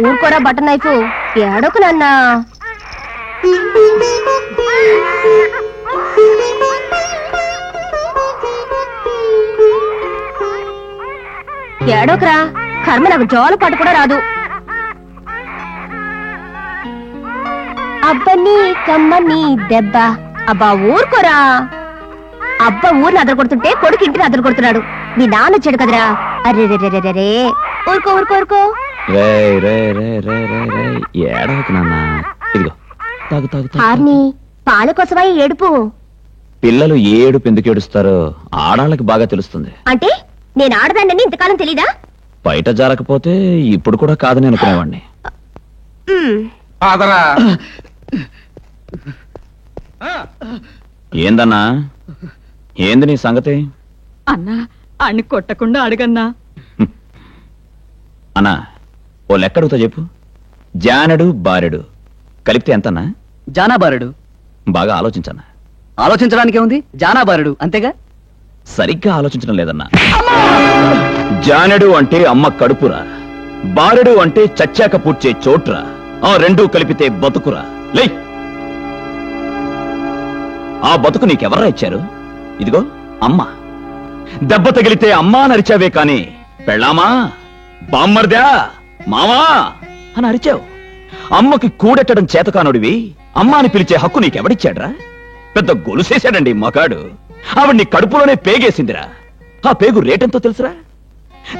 ఊరుకోరా బటన్ నైఫ్. ఏడోకు నాన్న. ఏడోకరా, కర్మ నాకు జోల పాటు కూడా రాదు. అబ్బని కమ్మని దెబ్బ. అబ్బా ఊరుకోరా. అబ్బా ఊరిని అదర కొడుతుంటే కొడుకు ఇంటిని అదర కొడుతున్నాడు. మీ నాన్న వచ్చాడు కదరా. అరే రే రే రే రే. ఊరుకో. ఏడవకు నాన్న. ఇదిగో తాగు. హార్ని, పాల కోసమా ఏడుపు? పిల్లలు ఏడుపు ఎందుకు ఏడుస్తారో ఆడాళ్ళకి బాగా తెలుస్తుంది. అంటే నేను ఆడదాన్ని ఇంతకాలం తెలీదా? బయట జారకపోతే ఇప్పుడు కూడా కాదని అనుకునేవాడిని. ఏందన్నా, ఏంది నీ సంగతి? అన్నా, అన్ని కొట్టకుండా అడగన్నా. అన్నా, ఓ లెక్కడుగుతా చెప్పు. జానడు బారెడు కలిపితే ఎంతన్నా? జానా బారెడు. బాగా ఆలోచించన్నా. ఆలోచించడానికే ఉంది, జానా బారెడు అంతేగా. సరిగ్గా ఆలోచించడం లేదన్నా. జానడు అంటే అమ్మ కడుపురా, బారెడు అంటే చచ్చాక పూడ్చే చోట్రా. ఆ రెండూ కలిపితే బతుకురా. లే, ఆ బతుకు నీకెవర్రా ఇచ్చారు? ఇదిగో అమ్మ. దెబ్బ తగిలితే అమ్మా నరిచావే కాని పెళ్ళామా, బామ్మర్దా, మావా అని అరిచావు. అమ్మకి కూడెట్టడం చేతకానుడివి అమ్మా అని పిలిచే హక్కు నీకెవడిచ్చాడ్రా? పెద్ద గొలుసేశాడండి మగాడు. ఆవిడ నీ కడుపులోనే పేగేసిందిరా. ఆ పేగు రేటెంతో తెలుసురా?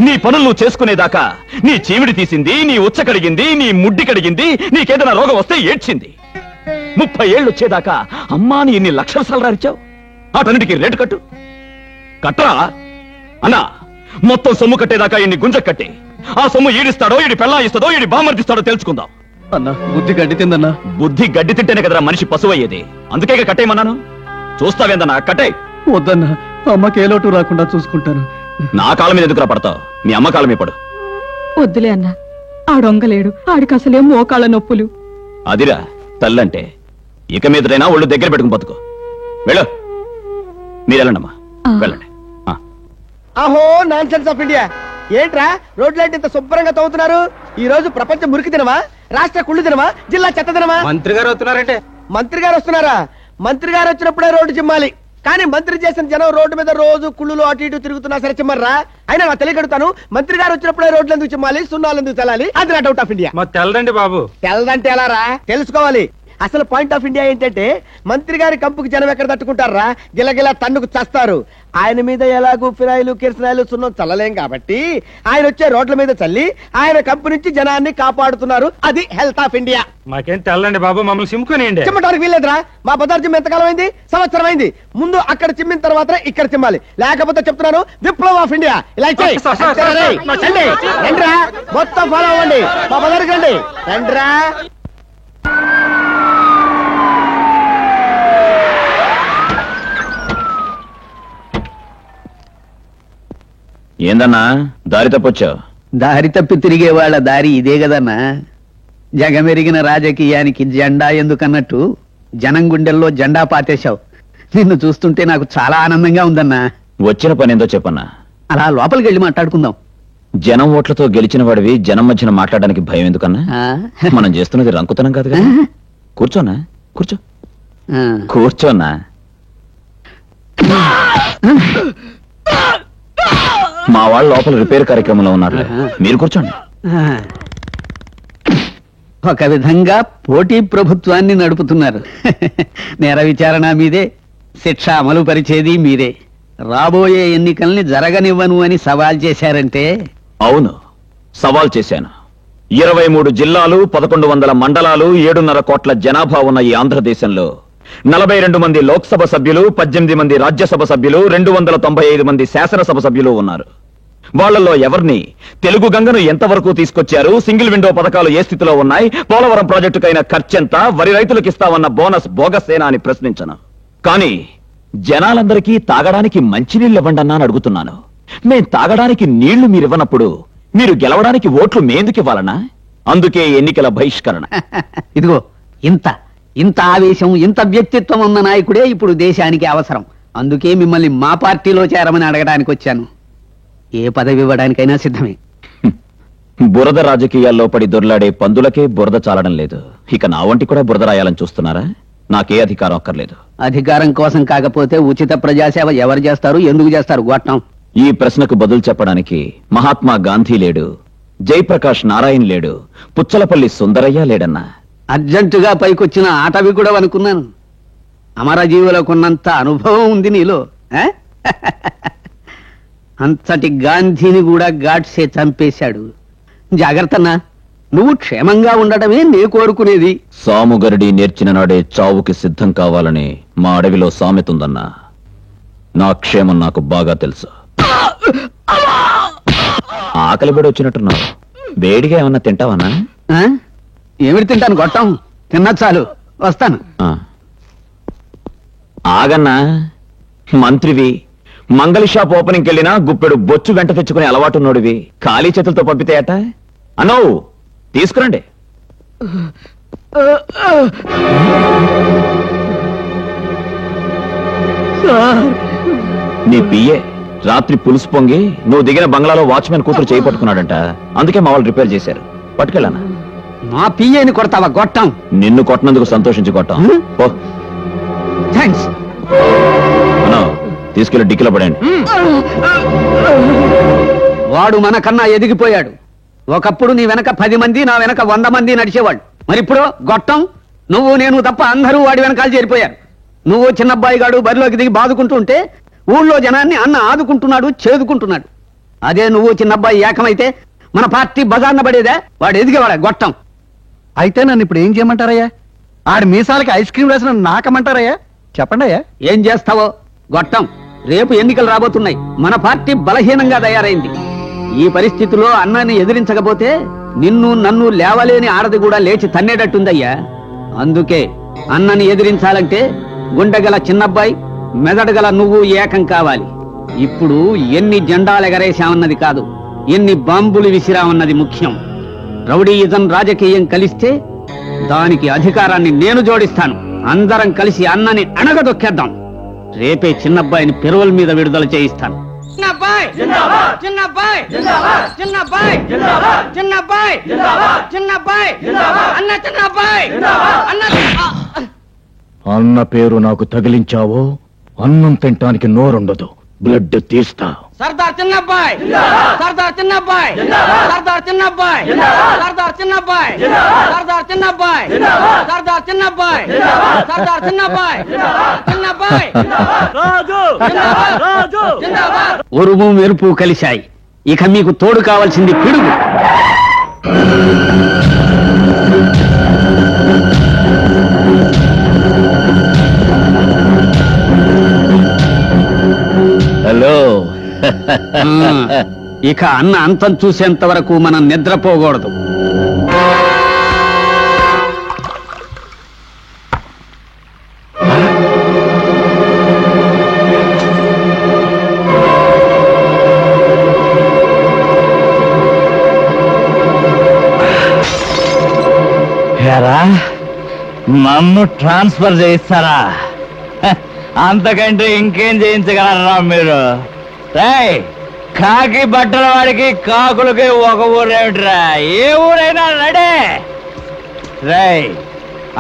నీ పనులు నువ్వు చేసుకునేదాకా నీ చీమిడి తీసింది, నీ ఉచ్చ కడిగింది, నీ ముడ్డి కడిగింది, నీకేదైనా రోగం వస్తే ఏడ్చింది. 30 ఏళ్ళు వచ్చేదాకా అమ్మాని ఎన్ని లక్షల సార్లు రారిచావు? వాటన్నిటికీ రేటు కట్టరా అన్నా. మొత్తం సొమ్ము కట్టేదాకా ఇన్ని గుంజ కట్టి ఆ సొమ్ము ఈడిస్తాడో, ఈడి పెళ్ళా ఇస్తాడో, ఈడి బామర్దిస్తాడో తెలుసుకుందాం. అన్నా, బుద్ధి గడ్డి తిందన్నా. బుద్ధి గడ్డి తింటేనే కదరా మనిషి పశువు అయ్యేది. అందుకే కట్టేయమన్నాను. చూస్తావేందన్నా? కట్టే. వద్దన్నా, అమ్మకి ఏ లోటు రాకుండా చూసుకుంటాను. నా కాళ్ళ మీద ఎందుకురా పడతావు? మీ అమ్మ కాళ్ళ మీద పడు. వద్దులే అన్నా, ఆడొంగలేడు. ఆడికి అసలేం మోకాళ్ళ నొప్పులు. అదిరా తల్లంటే. ఇక మీదైనా ఒళ్ళు దగ్గర పెట్టుకుని బతుకో. వెళ్ళు, మీరెళ్ళండమ్మా, వెళ్ళండి. అహో నాన్సెన్స్ ఆఫ్ ఇండియా. ఏంట్రా రోడ్లంటే ఇంత శుభ్రంగా తవ్వుతున్నారు? ఈ రోజు ప్రపంచ మురికి దినమా, రాష్ట్ర కుళ్ళు దినమా, జిల్లా చెత్త దినమా? మంత్రి గారు వస్తున్నారంటే. మంత్రి గారు వస్తున్నారా? మంత్రి గారు వచ్చినప్పుడే రోడ్డు చిమ్మాలి. కానీ మంత్రి చేసిన జనం రోడ్డు మీద రోజు కుళ్ళులు అటు ఇటు తిరుగుతున్నా సరే చిమ్మర్రా? అయినా నా తెలియగడుతాను, మంత్రి గారు వచ్చినప్పుడే రోడ్లు ఎందుకు చిమ్మాలి, సున్నాలు ఎందుకు చల్లాలి? అది నా డౌట్ ఆఫ్ ఇండియా. తెల్లదండి బాబు. తెల్లదంటే ఎలా రా? తెలుసుకోవాలి. అసలు పాయింట్ ఆఫ్ ఇండియా ఏంటంటే, మంత్రి గారి కంపుకి జనం ఎక్కడ తట్టుకుంటారా? గిలగిలా తన్నుకు చస్తారు. ఆయన మీద ఎలాగూ ఫిరాయిలు, కిరసనాయిలు, సున్నం చల్లలేం కాబట్టి ఆయన వచ్చే రోడ్ల మీద చల్లి ఆయన కంపు నుంచి జనాన్ని కాపాడుతున్నారు. అది హెల్త్ ఆఫ్ ఇండియా. మాకేం తెల్లండి బాబు, మమ్మల్ని సిమ్ముకునేయండి. చిమ్మటానికి వీల్లేదురా. మా బజార్ జిమ్ ఎంతకాలం అయింది? సంవత్సరం అయింది. ముందు అక్కడ చిమ్మిన తర్వాత ఇక్కడ చిమ్మాలి. లేకపోతే చెప్తున్నాను, విప్లవం ఆఫ్ ఇండియా. ఇలా రండిరా, మొత్తం ఫాలో అవ్వండి. మా బజార్కి రండి. రండిరా. ఏందన్నా దారి తప్పొచ్చావు? దారి తప్పి తిరిగే వాళ్ళ దారి ఇదే కదన్నా. జగమెరిగిన రాజకీయానికి జెండా ఎందుకన్నట్టు జనం గుండెల్లో జెండా పాతేశావు. నిన్ను చూస్తుంటే నాకు చాలా ఆనందంగా ఉందన్నా. వచ్చిన పని ఏందో చెప్పన్నా. అలా లోపలికి వెళ్ళి మాట్లాడుకుందాం. జనం ఓట్లతో గెలిచిన వాడివి జనం మధ్యన మాట్లాడడానికి భయం ఎందుకన్నా? మనం చేస్తున్నది రంకుతనం కాదు కదా. కూర్చోనా? కూర్చోన్నా. మా వాళ్ళు లోపల రిపేర్ కార్యక్రమంలో ఉన్నారు, మీరు కూర్చోండి. ఒక విధంగా పోటీ ప్రభుత్వాన్ని నడుపుతున్నారు. నేర విచారణ మీదే, శిక్ష అమలు పరిచేది మీరే. రాబోయే ఎన్నికల్ని జరగనివ్వను అని సవాల్ చేశారంటే? అవును, సవాల్ చేశాను. 23 జిల్లాలు, 1100 మండలాలు, 7.5 కోట్ల జనాభా ఉన్న ఈ ఆంధ్రదేశంలో 42 మంది లోక్సభ సభ్యులు, 18 మంది రాజ్యసభ సభ్యులు, 295 మంది శాసనసభ సభ్యులు ఉన్నారు. వాళ్లలో ఎవరిని, తెలుగు గంగను ఎంతవరకు తీసుకొచ్చారు, సింగిల్ విండో పథకాలు ఏ స్థితిలో ఉన్నాయి, పోలవరం ప్రాజెక్టుకైన ఖర్చెంత, వరి రైతులకు ఇస్తామన్న బోనస్ బోగసేనా అని ప్రశ్నించను. కానీ జనాలందరికీ తాగడానికి మంచినీళ్ళు ఇవ్వండన్నా అని అడుగుతున్నాను. మేం తాగడానికి నీళ్లు మీరివ్వనప్పుడు మీరు గెలవడానికి ఓట్లు మేందుకివ్వాలనా? అందుకే ఎన్నికల బహిష్కరణ. ఇదిగో ఇంత ఆవేశం, ఇంత వ్యక్తిత్వం ఉన్న నాయకుడే ఇప్పుడు దేశానికి అవసరం. అందుకే మిమ్మల్ని మా పార్టీలో చేరమని అడగడానికి వచ్చాను. ఏ పదవి ఇవ్వడానికైనా సిద్ధమే. బురద రాజకీయాల్లో పడి దొర్లాడే పందులకే బురద చాలడం లేదు. ఇక నా వంటి కూడా బురద రాయాలని చూస్తున్నారా? నాకే అధికారం అక్కర్లేదు. అధికారం కోసం కాకపోతే ఉచిత ప్రజాసేవ ఎవరు చేస్తారు, ఎందుకు చేస్తారు? గొట్టం. ఈ ప్రశ్నకు బదులు చెప్పడానికి మహాత్మా గాంధీ లేడు, జయప్రకాష్ నారాయణ లేడు, పుచ్చలపల్లి సుందరయ్య లేడన్నా. అర్జెంటుగా పైకొచ్చిన ఆటవి కూడా అనుకున్నాను. అమరజీవులకున్నంత అనుభవం ఉంది నీలో. అంతటి గాంధీని కూడా గాడ్సే చంపేశాడు. జాగ్రత్తన్నా, నువ్వు క్షేమంగా ఉండటమే నే కోరుకునేది. సాముగరుడి నేర్చిన నాడే చావుకి సిద్ధం కావాలని మా అడవిలో సామెతుందన్నా. నా క్షేమం నాకు బాగా తెలుసు. ఆకలి పడి వచ్చినట్టున్నావు. వేడిగా ఏమన్నా తింటావన్నా? ఏమిటి తింటాను గొట్టం, తిన్నా చాలు, వస్తాను. ఆగన్నా, మంత్రివి, మంగళ షాప్ ఓపెనింగ్కి వెళ్ళినా గుప్పెడు బొచ్చు వెంట తెచ్చుకునే అలవాటున్నోడివి. ఖాళీ చేతులతో పంపితే అట అనో తీసుకురండి. నీ పిఏ రాత్రి పులుసు పొంగి నువ్వు దిగిన బంగ్లాలో వాచ్మెన్ కూతురు చేయి పట్టుకున్నాడంట. అందుకే మా వాళ్ళు రిపేర్ చేశారు. పట్టుకెళ్ళానా? మా పిఏని కొడతావా గొట్టం? నిన్ను కొట్టినందుకు సంతోషించి కొట్టాం. థ్యాంక్స్. తీసుకెళ్లి డిక్కిలో పడండి. వాడు మనకన్నా ఎదిగిపోయాడు. ఒకప్పుడు నీ వెనక 10 మంది, నా వెనక 100 మంది నడిచేవాడు. మరిప్పుడు గొట్టం, నువ్వు నేను తప్ప అందరూ వాడి వెనకాల చేరిపోయారు. నువ్వు చిన్నబ్బాయి గాడు బరిలోకి దిగి బాదుకుంటూ ఉంటే ఊళ్ళో జనాన్ని అన్న ఆదుకుంటున్నాడు, చేదుకుంటున్నాడు. అదే నువ్వు చిన్నబ్బాయి ఏకమైతే మన పార్టీ బజార్న పడేదే. వాడు ఎదిగేవాడా గొట్టం? అయితే నన్ను ఇప్పుడు ఏం చేయమంటారయ్యా? ఆడి మీసాలకి ఐస్ క్రీమ్ రాసిన నాకమంటారయ్యా? చెప్పండి అయ్యా. ఏం చేస్తావో గొట్టం. రేపు ఎన్నికలు రాబోతున్నాయి. మన పార్టీ బలహీనంగా తయారైంది. ఈ పరిస్థితిలో అన్నాన్ని ఎదిరించకపోతే నిన్ను నన్ను లేవలేని ఆడది కూడా లేచి తన్నేటట్టుందయ్యా. అందుకే అన్నని ఎదిరించాలంటే గుండెగల చిన్నబ్బాయి, మెదడుగల నువ్వు ఏకం కావాలి. ఇప్పుడు ఎన్ని జెండాలు ఎగరేశామన్నది కాదు, ఎన్ని బాంబులు విసిరామన్నది ముఖ్యం. రౌడీయిజం రాజకీయం కలిస్తే దానికి అధికారాన్ని నేను జోడిస్తాను. అందరం కలిసి అన్నని అణగదొక్కేద్దాం. రేపే చిన్నబ్బాయిని పెరోల్ మీద విడుదల చేయిస్తాను. చిన్నబ్బాయి చిన్నబ్బాయి చిన్నబ్బాయి చిన్నబ్బాయి చిన్నబ్బాయి అన్న చిన్నబ్బాయి అన్న. అన్న పేరు నాకు తగిలించావో అన్నం తింటానికి నోరుండదు. బ్లడ్ తీస్తా. సర్దార్ చిన్నబ్బాయి సర్దార్ చిన్నబ్బాయి సర్దార్ చిన్నబ్బాయి సర్దార్ చిన్నబ్బాయి సర్దార్ చిన్నబ్బాయి సర్దార్ చిన్నబ్బాయి సర్దార్ చిన్నబ్బాయి చిన్నబ్బాయి రాజు రాజు చిన్నబ్బాయి. ఉరుము మెరుపు కలిశాయి. ఇక మీకు తోడు కావాల్సింది పిడుగు. హలో. ఇక అన్న అంతం చూసేంత వరకు మనం నిద్రపోకూడదు. నన్ను ట్రాన్స్ఫర్ చేయిస్తారా? అంతకంటే ఇంకేం చేయించగలరా మీరు? రేయ్, కాకి బట్టల వాడికి కాకులకి ఒక ఊరేమిట్రా? ఏ ఊరైనా రెడీ. రేయ్,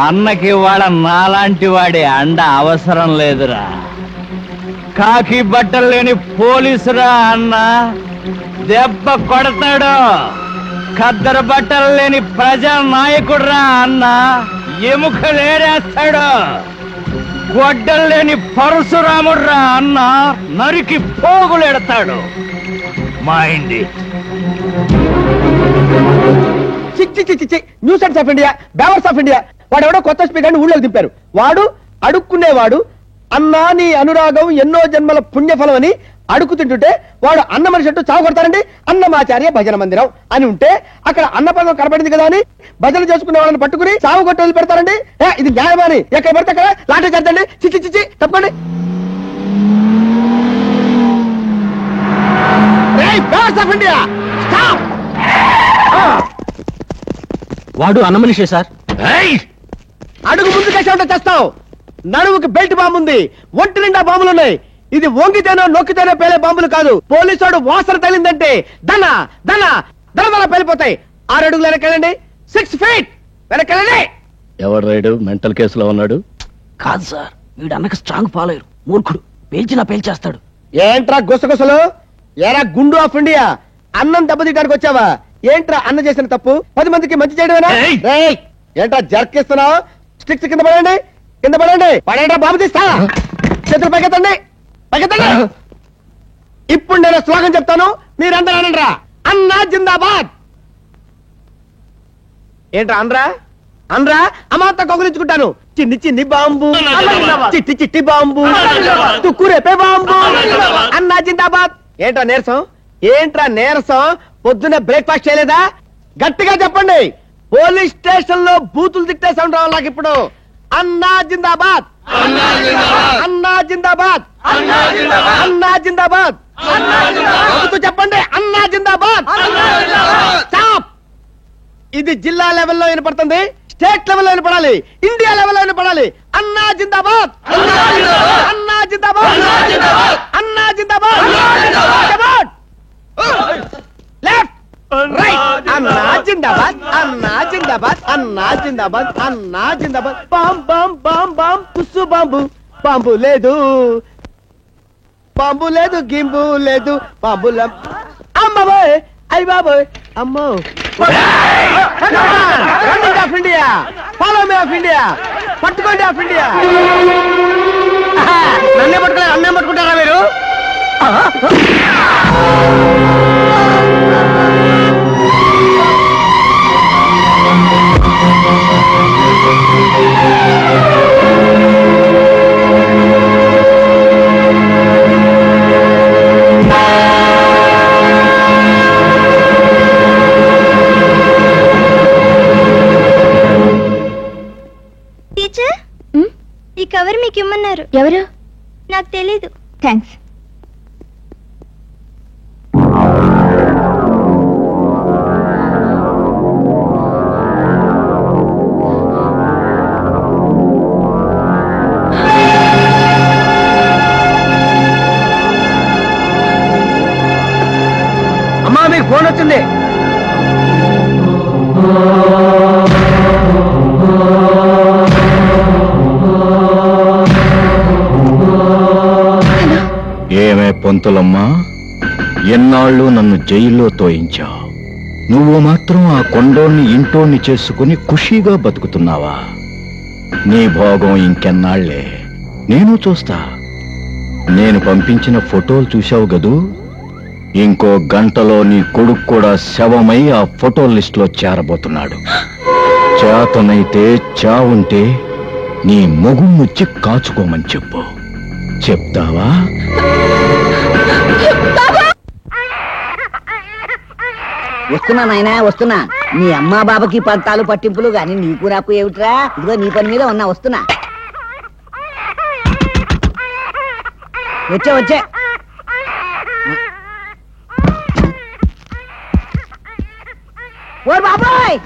అన్నకి వాడ నాలాంటి వాడి అండ అవసరం లేదురా. కాకి బట్టలు లేని పోలీసురా అన్న. దెబ్బ కొడతాడు. ఖద్దరు బట్టలు లేని ప్రజా నాయకుడురా అన్న ఎముకలేడేస్తాడు. గొడ్డలు లేని పరశురాముడురా అన్న నరికి పోగులేడతాడు. మైండ్ న్యూసెన్స్ ఆఫ్ ఇండియా, బ్యావర్స్ ఆఫ్ ఇండియా. వాడెవడో కొత్త స్పీకర్ ఊళ్ళోకి దింపారు. వాడు అడుక్కునేవాడు. అన్నా నీ అనురాగం ఎన్నో జన్మల పుణ్యఫలం అని అడుగుతుంటుంటే వాడు అన్న మనిషి అంటూ చావు కొడతారండి. అన్నమాచార్య భజన మందిరం అని ఉంటే అక్కడ అన్నపదం కనపడింది కదా అని భజన చేసుకునే వాళ్ళని పట్టుకుని చావు కొట్టి వదిలి పెడతారండి. ఇది న్యాయమాని ఎక్కడ పడితే అక్కడ లాంటి చేద్దండి. చిచ్చి చిచ్చి తప్పండి. ఇండియా వాడు అన్న మనిషే సార్. అడుగు ముందుకేసే ఉంటే తెస్తావు. నడుముకి బెల్ట్ బాంబు ఉంది, ఒంటి నిండా బాంబులున్నాయి. ఇది వంగితేనో నొక్కితేనో పేలే బాంబులు కాదు. పోలీసు వాసన తగిలిందంటే దన దన దళదళ పేలిపోతాయి. 6 అడుగులు వెనకెళ్ళండి, 6 feet వెనకెళ్ళండి. ఎవడు రైడు మెంటల్ కేసులో ఉన్నాడు? కాదు సార్, వీడు అన్నకు స్ట్రాంగ్ ఫాలోయర్. మూర్ఖుడు, పేల్చినా పేల్చేస్తాడు. ఏంట్రా గుసగుసలు? ఏరా గుండు ఆఫ్ ఇండియా, అన్నం దెబ్బతీయడానికి వచ్చావా? ఏంట్రా అన్న చేసిన తప్పు 10 మందికి మంచి చేయడమేనా? ఏంట్రా జర్కిస్తున్నావు? స్టిక్స్ కింద పడండి, కింద పడండి, పడేట్రా బాబు తీస్తా. చేతులు పైకెత్తండి, పైకెత్తండి. ఇప్పుడు నేను స్లోగన్ చెప్తాను, మీరందరూ అనండిరా. అన్నా జిందాబాద్. ఏంట్రా అనరా? అనరా? అమాంత కౌగులించుకుంటాను. చిన్ని చిన్ని బాంబు, చిట్టి చిట్టి బాంబు, తుక్కు రేపే బాంబు. అన్నా జిందాబాద్. ఏంట్రా నీరసం? ఏంట్రా నీరసం? పొద్దున్న బ్రేక్ఫాస్ట్ చేయలేదా? గట్టిగా చెప్పండి. పోలీస్ స్టేషన్ లో బూతులు తిట్టే సౌండ్ రావాలి నాకు ఇప్పుడు. అన్నా జిందాబాద్, అన్నా జిందాబాద్, అన్నా జిందాబాద్. చెప్పండి అన్నా జిందాబాద్. ఇది జిల్లా లెవెల్లో వినపడుతుంది, స్టేట్ లెవెల్లో వినపడాలి, ఇండియా లెవెల్లో వినపడాలి. అన్నా జిందాబాద్, అన్నా జిందాబాద్, అన్నా జిందాబాద్. Left right. అన్నా జిందాబాద్, అన్నా జిందాబాద్, అన్నా జిందాబాద్, అన్నా జిందాబాద్. బాంబ్ బాంబ్ బాంబ్ బాంబ్ తుస్సు బాంబు. బాంబు లేదు, బాంబు లేదు, గింబు లేదు, బాంబుల. అమ్మబోయ్, అయ్య బాబోయ్, అమ్మో. Of India, follow me of India, పట్టుకోండి ఆఫ్ ఇండియా. నన్నే పట్టుకోలేదు, అన్నే పట్టుకుంటారా మీరు? టీచర్, ఈ కవర్ మీకు ఇమ్మన్నారు. ఎవరు? నాకు తెలీదు. థ్యాంక్స్. అమ్మా మీకు ఫోన్ వచ్చింది. ఏమే పొంతులమ్మా, ఎన్నాళ్ళు నన్ను జైల్లో తోయించావు. నువ్వు మాత్రం ఆ కొండోన్ని ఇంటోన్ని చేసుకుని ఖుషీగా బతుకుతున్నావా? నీ భోగం ఇంకెన్నాళ్లే, నేను చూస్తా. నేను పంపించిన ఫోటోలు చూశావు గదూ? ఇంకో గంటలో నీ కొడుకు కూడా శవమై ఆ ఫోటో లిస్టులో చేరబోతున్నాడు. చేతనైతే చావుంటే నీ మొగుముచ్చి కాచుకోమని చెప్పు. చెప్తావా? వస్తున్నా నాయనా, వస్తున్నా. నీ అమ్మా బాబాకి పంతాలు పట్టింపులు గాని నీకు నాకు ఏమిట్రా? ఇదిగో నీ పని మీద ఉన్నా, వస్తున్నా. వచ్చే వచ్చే. ఓ బాబాయ్,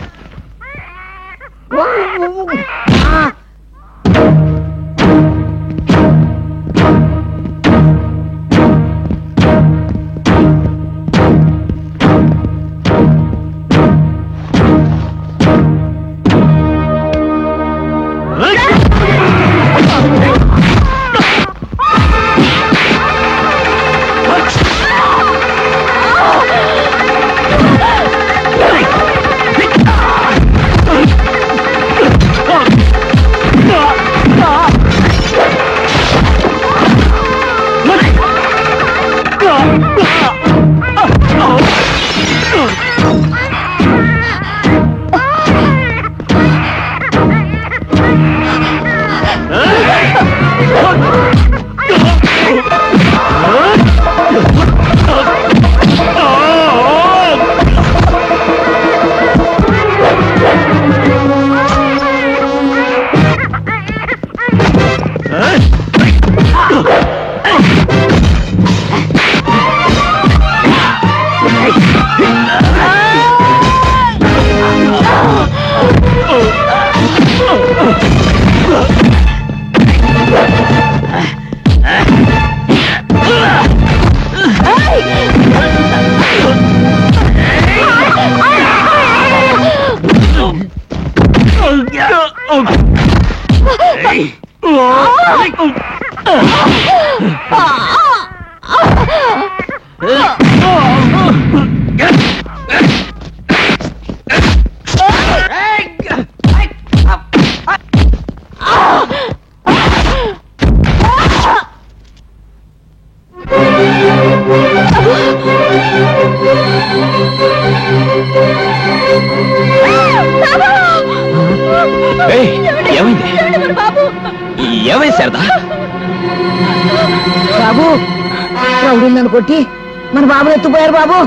ఏమైంది ఏమైంది శారదా? బాబు రౌడీలు నన్ను కొట్టి మన బాబుని ఎత్తుపోయారు బాబు.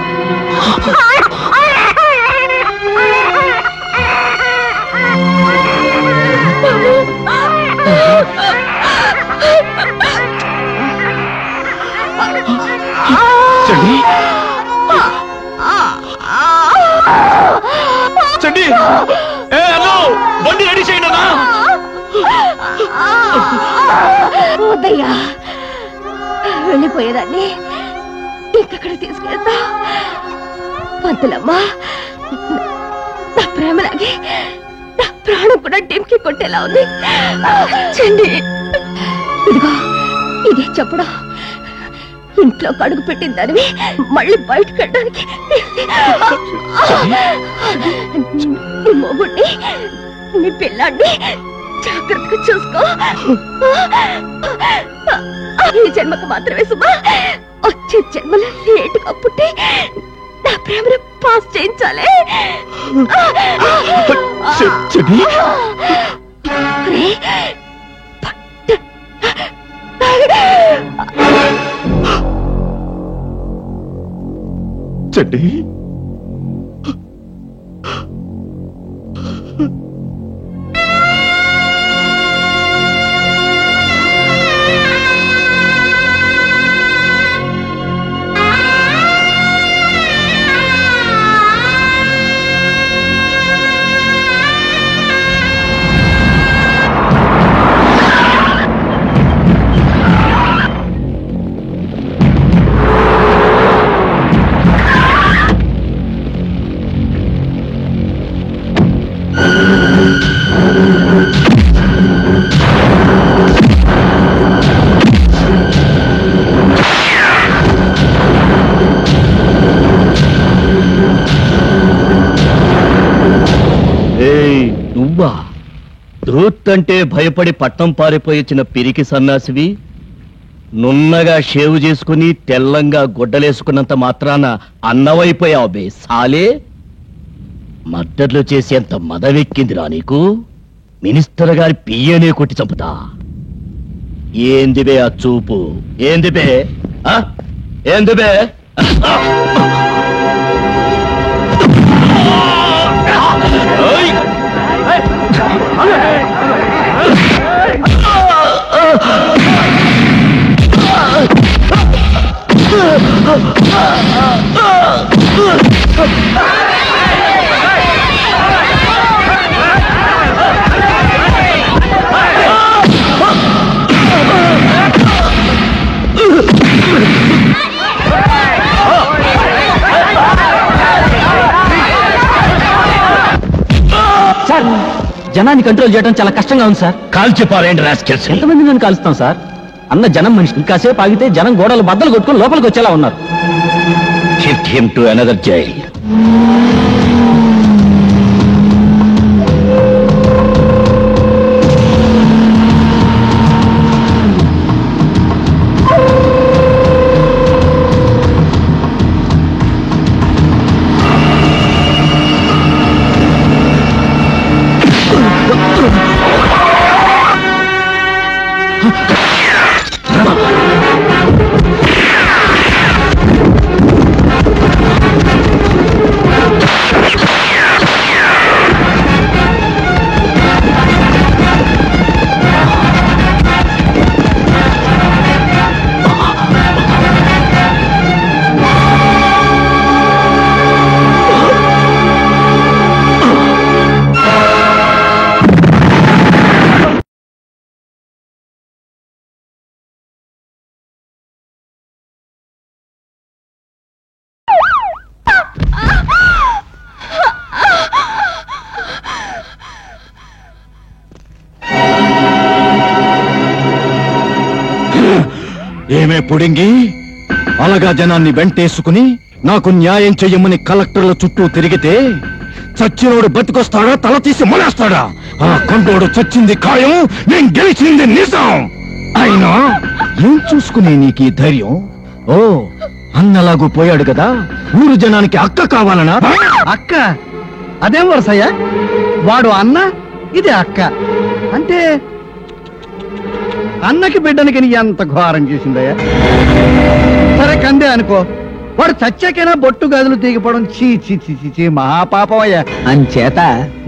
చండి బండి రెడీ చేయండి అన్నా. వద్దయ్యా, వెళ్ళిపోయేదాన్ని ఇంకెక్కడ తీసుకెళ్తా? పంతులమ్మా, నా ప్రేమలాగే నా ప్రాణం కూడా టీంకి కొట్టేలా ఉంది. చండి, ఇదిగో ఇదే చెప్పడం. ఇంట్లో కడుగు పెట్టిన దానివి మళ్ళీ బయటకు వెళ్ళడానికి నీ మొగుడిని నీ పిల్లాన్ని జాగ్రత్తగా చూసుకో. ఈ జన్మకు మాత్రమే సుమా, వచ్చే జన్మలో లేటుగా పుట్టి నా ప్రేమను పాస్ చేయించాలి. చెడ్డి ధూత్ అంటే భయపడి పట్నం పారిపోయిన పిరికి సన్నాసివి నున్నగా షేవ్ చేసుకుని తెల్లంగా గుడ్డలేసుకున్నంత మాత్రాన అన్నవైపోయావు బే సాలే. మద్దతులు చేసేంత మదవెక్కిందిరా నీకు? మినిస్టర్ గారి పియ్యనే కొట్టి చంపుతా. ఏందిబే ఆ చూపు? ఏందిబే ఏందిబే? సార్, జనాన్ని కంట్రోల్ చేయడం చాలా కష్టంగా ఉంది సార్. కాల్చిపారేంటి రాస్కెల్స్? ఎంతమంది నన్ను కాలుస్తాం సార్? అన్న జనం మనిషి. ఇంకాసేపు ఆగితే జనం గోడలు బద్దలు కొట్టుకుని లోపలికి వచ్చేలా ఉన్నారు. Shift him to another jail. ఏమే పుడింగి అలాగా జనాన్ని వెంటేసుకుని నాకు న్యాయం చెయ్యమని కలెక్టర్ల చుట్టూ తిరిగితే చచ్చినోడు బతికొస్తాడా తల తీసి మొలేస్తాడా? ఆ కొండోడు చచ్చింది ఖాయం, నేను గెలిచింది నిజం. అయినా ఏం చూసుకునే నీకు ఈ ధైర్యం? ఓ అన్నలాగూ పోయాడు కదా, ఊరు జనానికి అక్క కావాలనా? అక్క అదేం వరసయ్యా? వాడు అన్న, ఇది అక్క అంటే అన్నకి బిడ్డనికి నీ ఎంత ఘోరం చేసిందయ్యా. సరే కందే అనుకో, వాడు చచ్చాకైనా బొట్టు గదులు తీగిపోవడం చీ చీ చీ చీ చీ మహాపాపం అయ్యా. అంచేత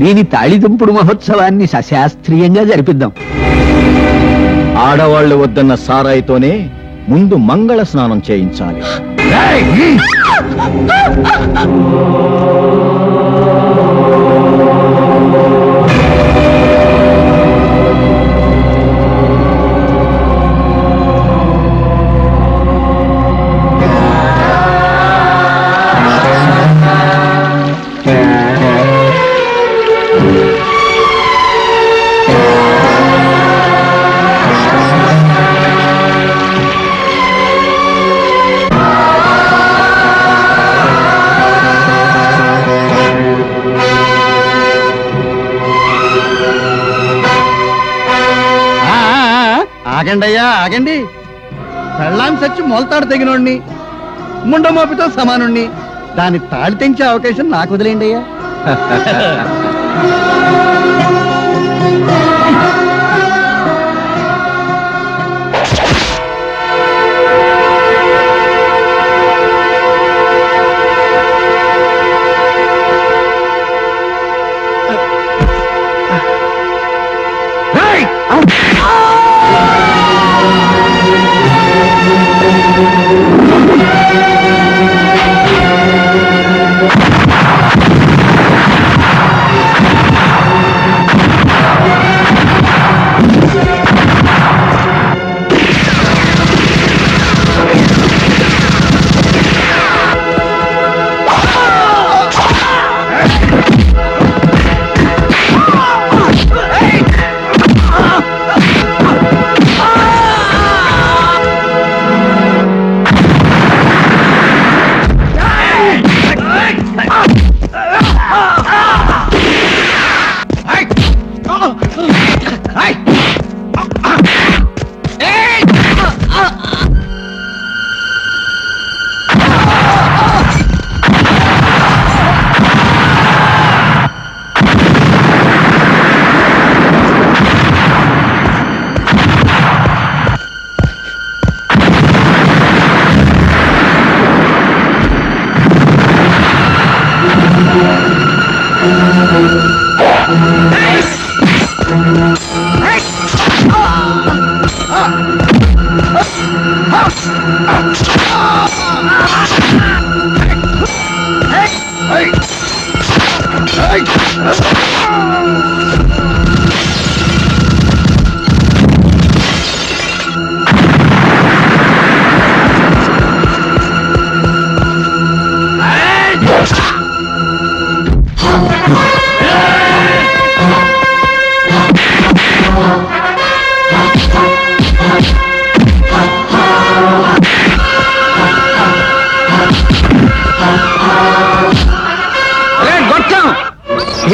దీని తాళిదుంపుడు మహోత్సవాన్ని సశాస్త్రీయంగా జరిపిద్దాం. ఆడవాళ్లు వద్దన్న సారాయితోనే ముందు మంగళ స్నానం చేయించాలి. ఆగండి అయ్యా ఆగండి. పెళ్ళాం సచ్చి మొలతాడు తెగినోడిని, ముండమోపితో సమానుణ్ణి, దాన్ని తాళి తెంచే అవకాశం నాకు వదిలేండి అయ్యా.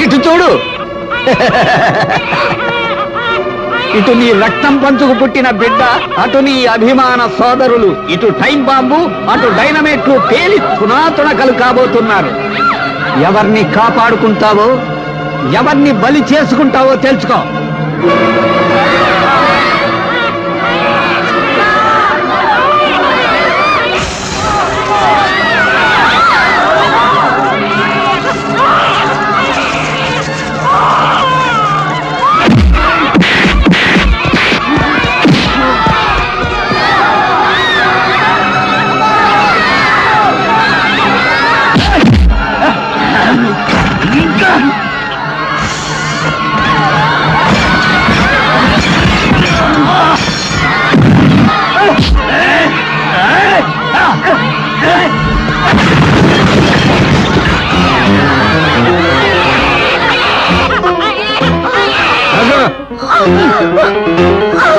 ఇటు చూడు, ఇటు నీ రక్తం పంచుకు పుట్టిన బిడ్డ, అటు నీ అభిమాన సోదరులు, ఇటు టైం బాంబు, అటు డైనమైట్లు పేలి తునాతునకలు కాబోతున్నారు. ఎవరిని కాపాడుకుంటావో, ఎవరిని బలి చేసుకుంటావో తెలుసుకో.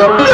Oh!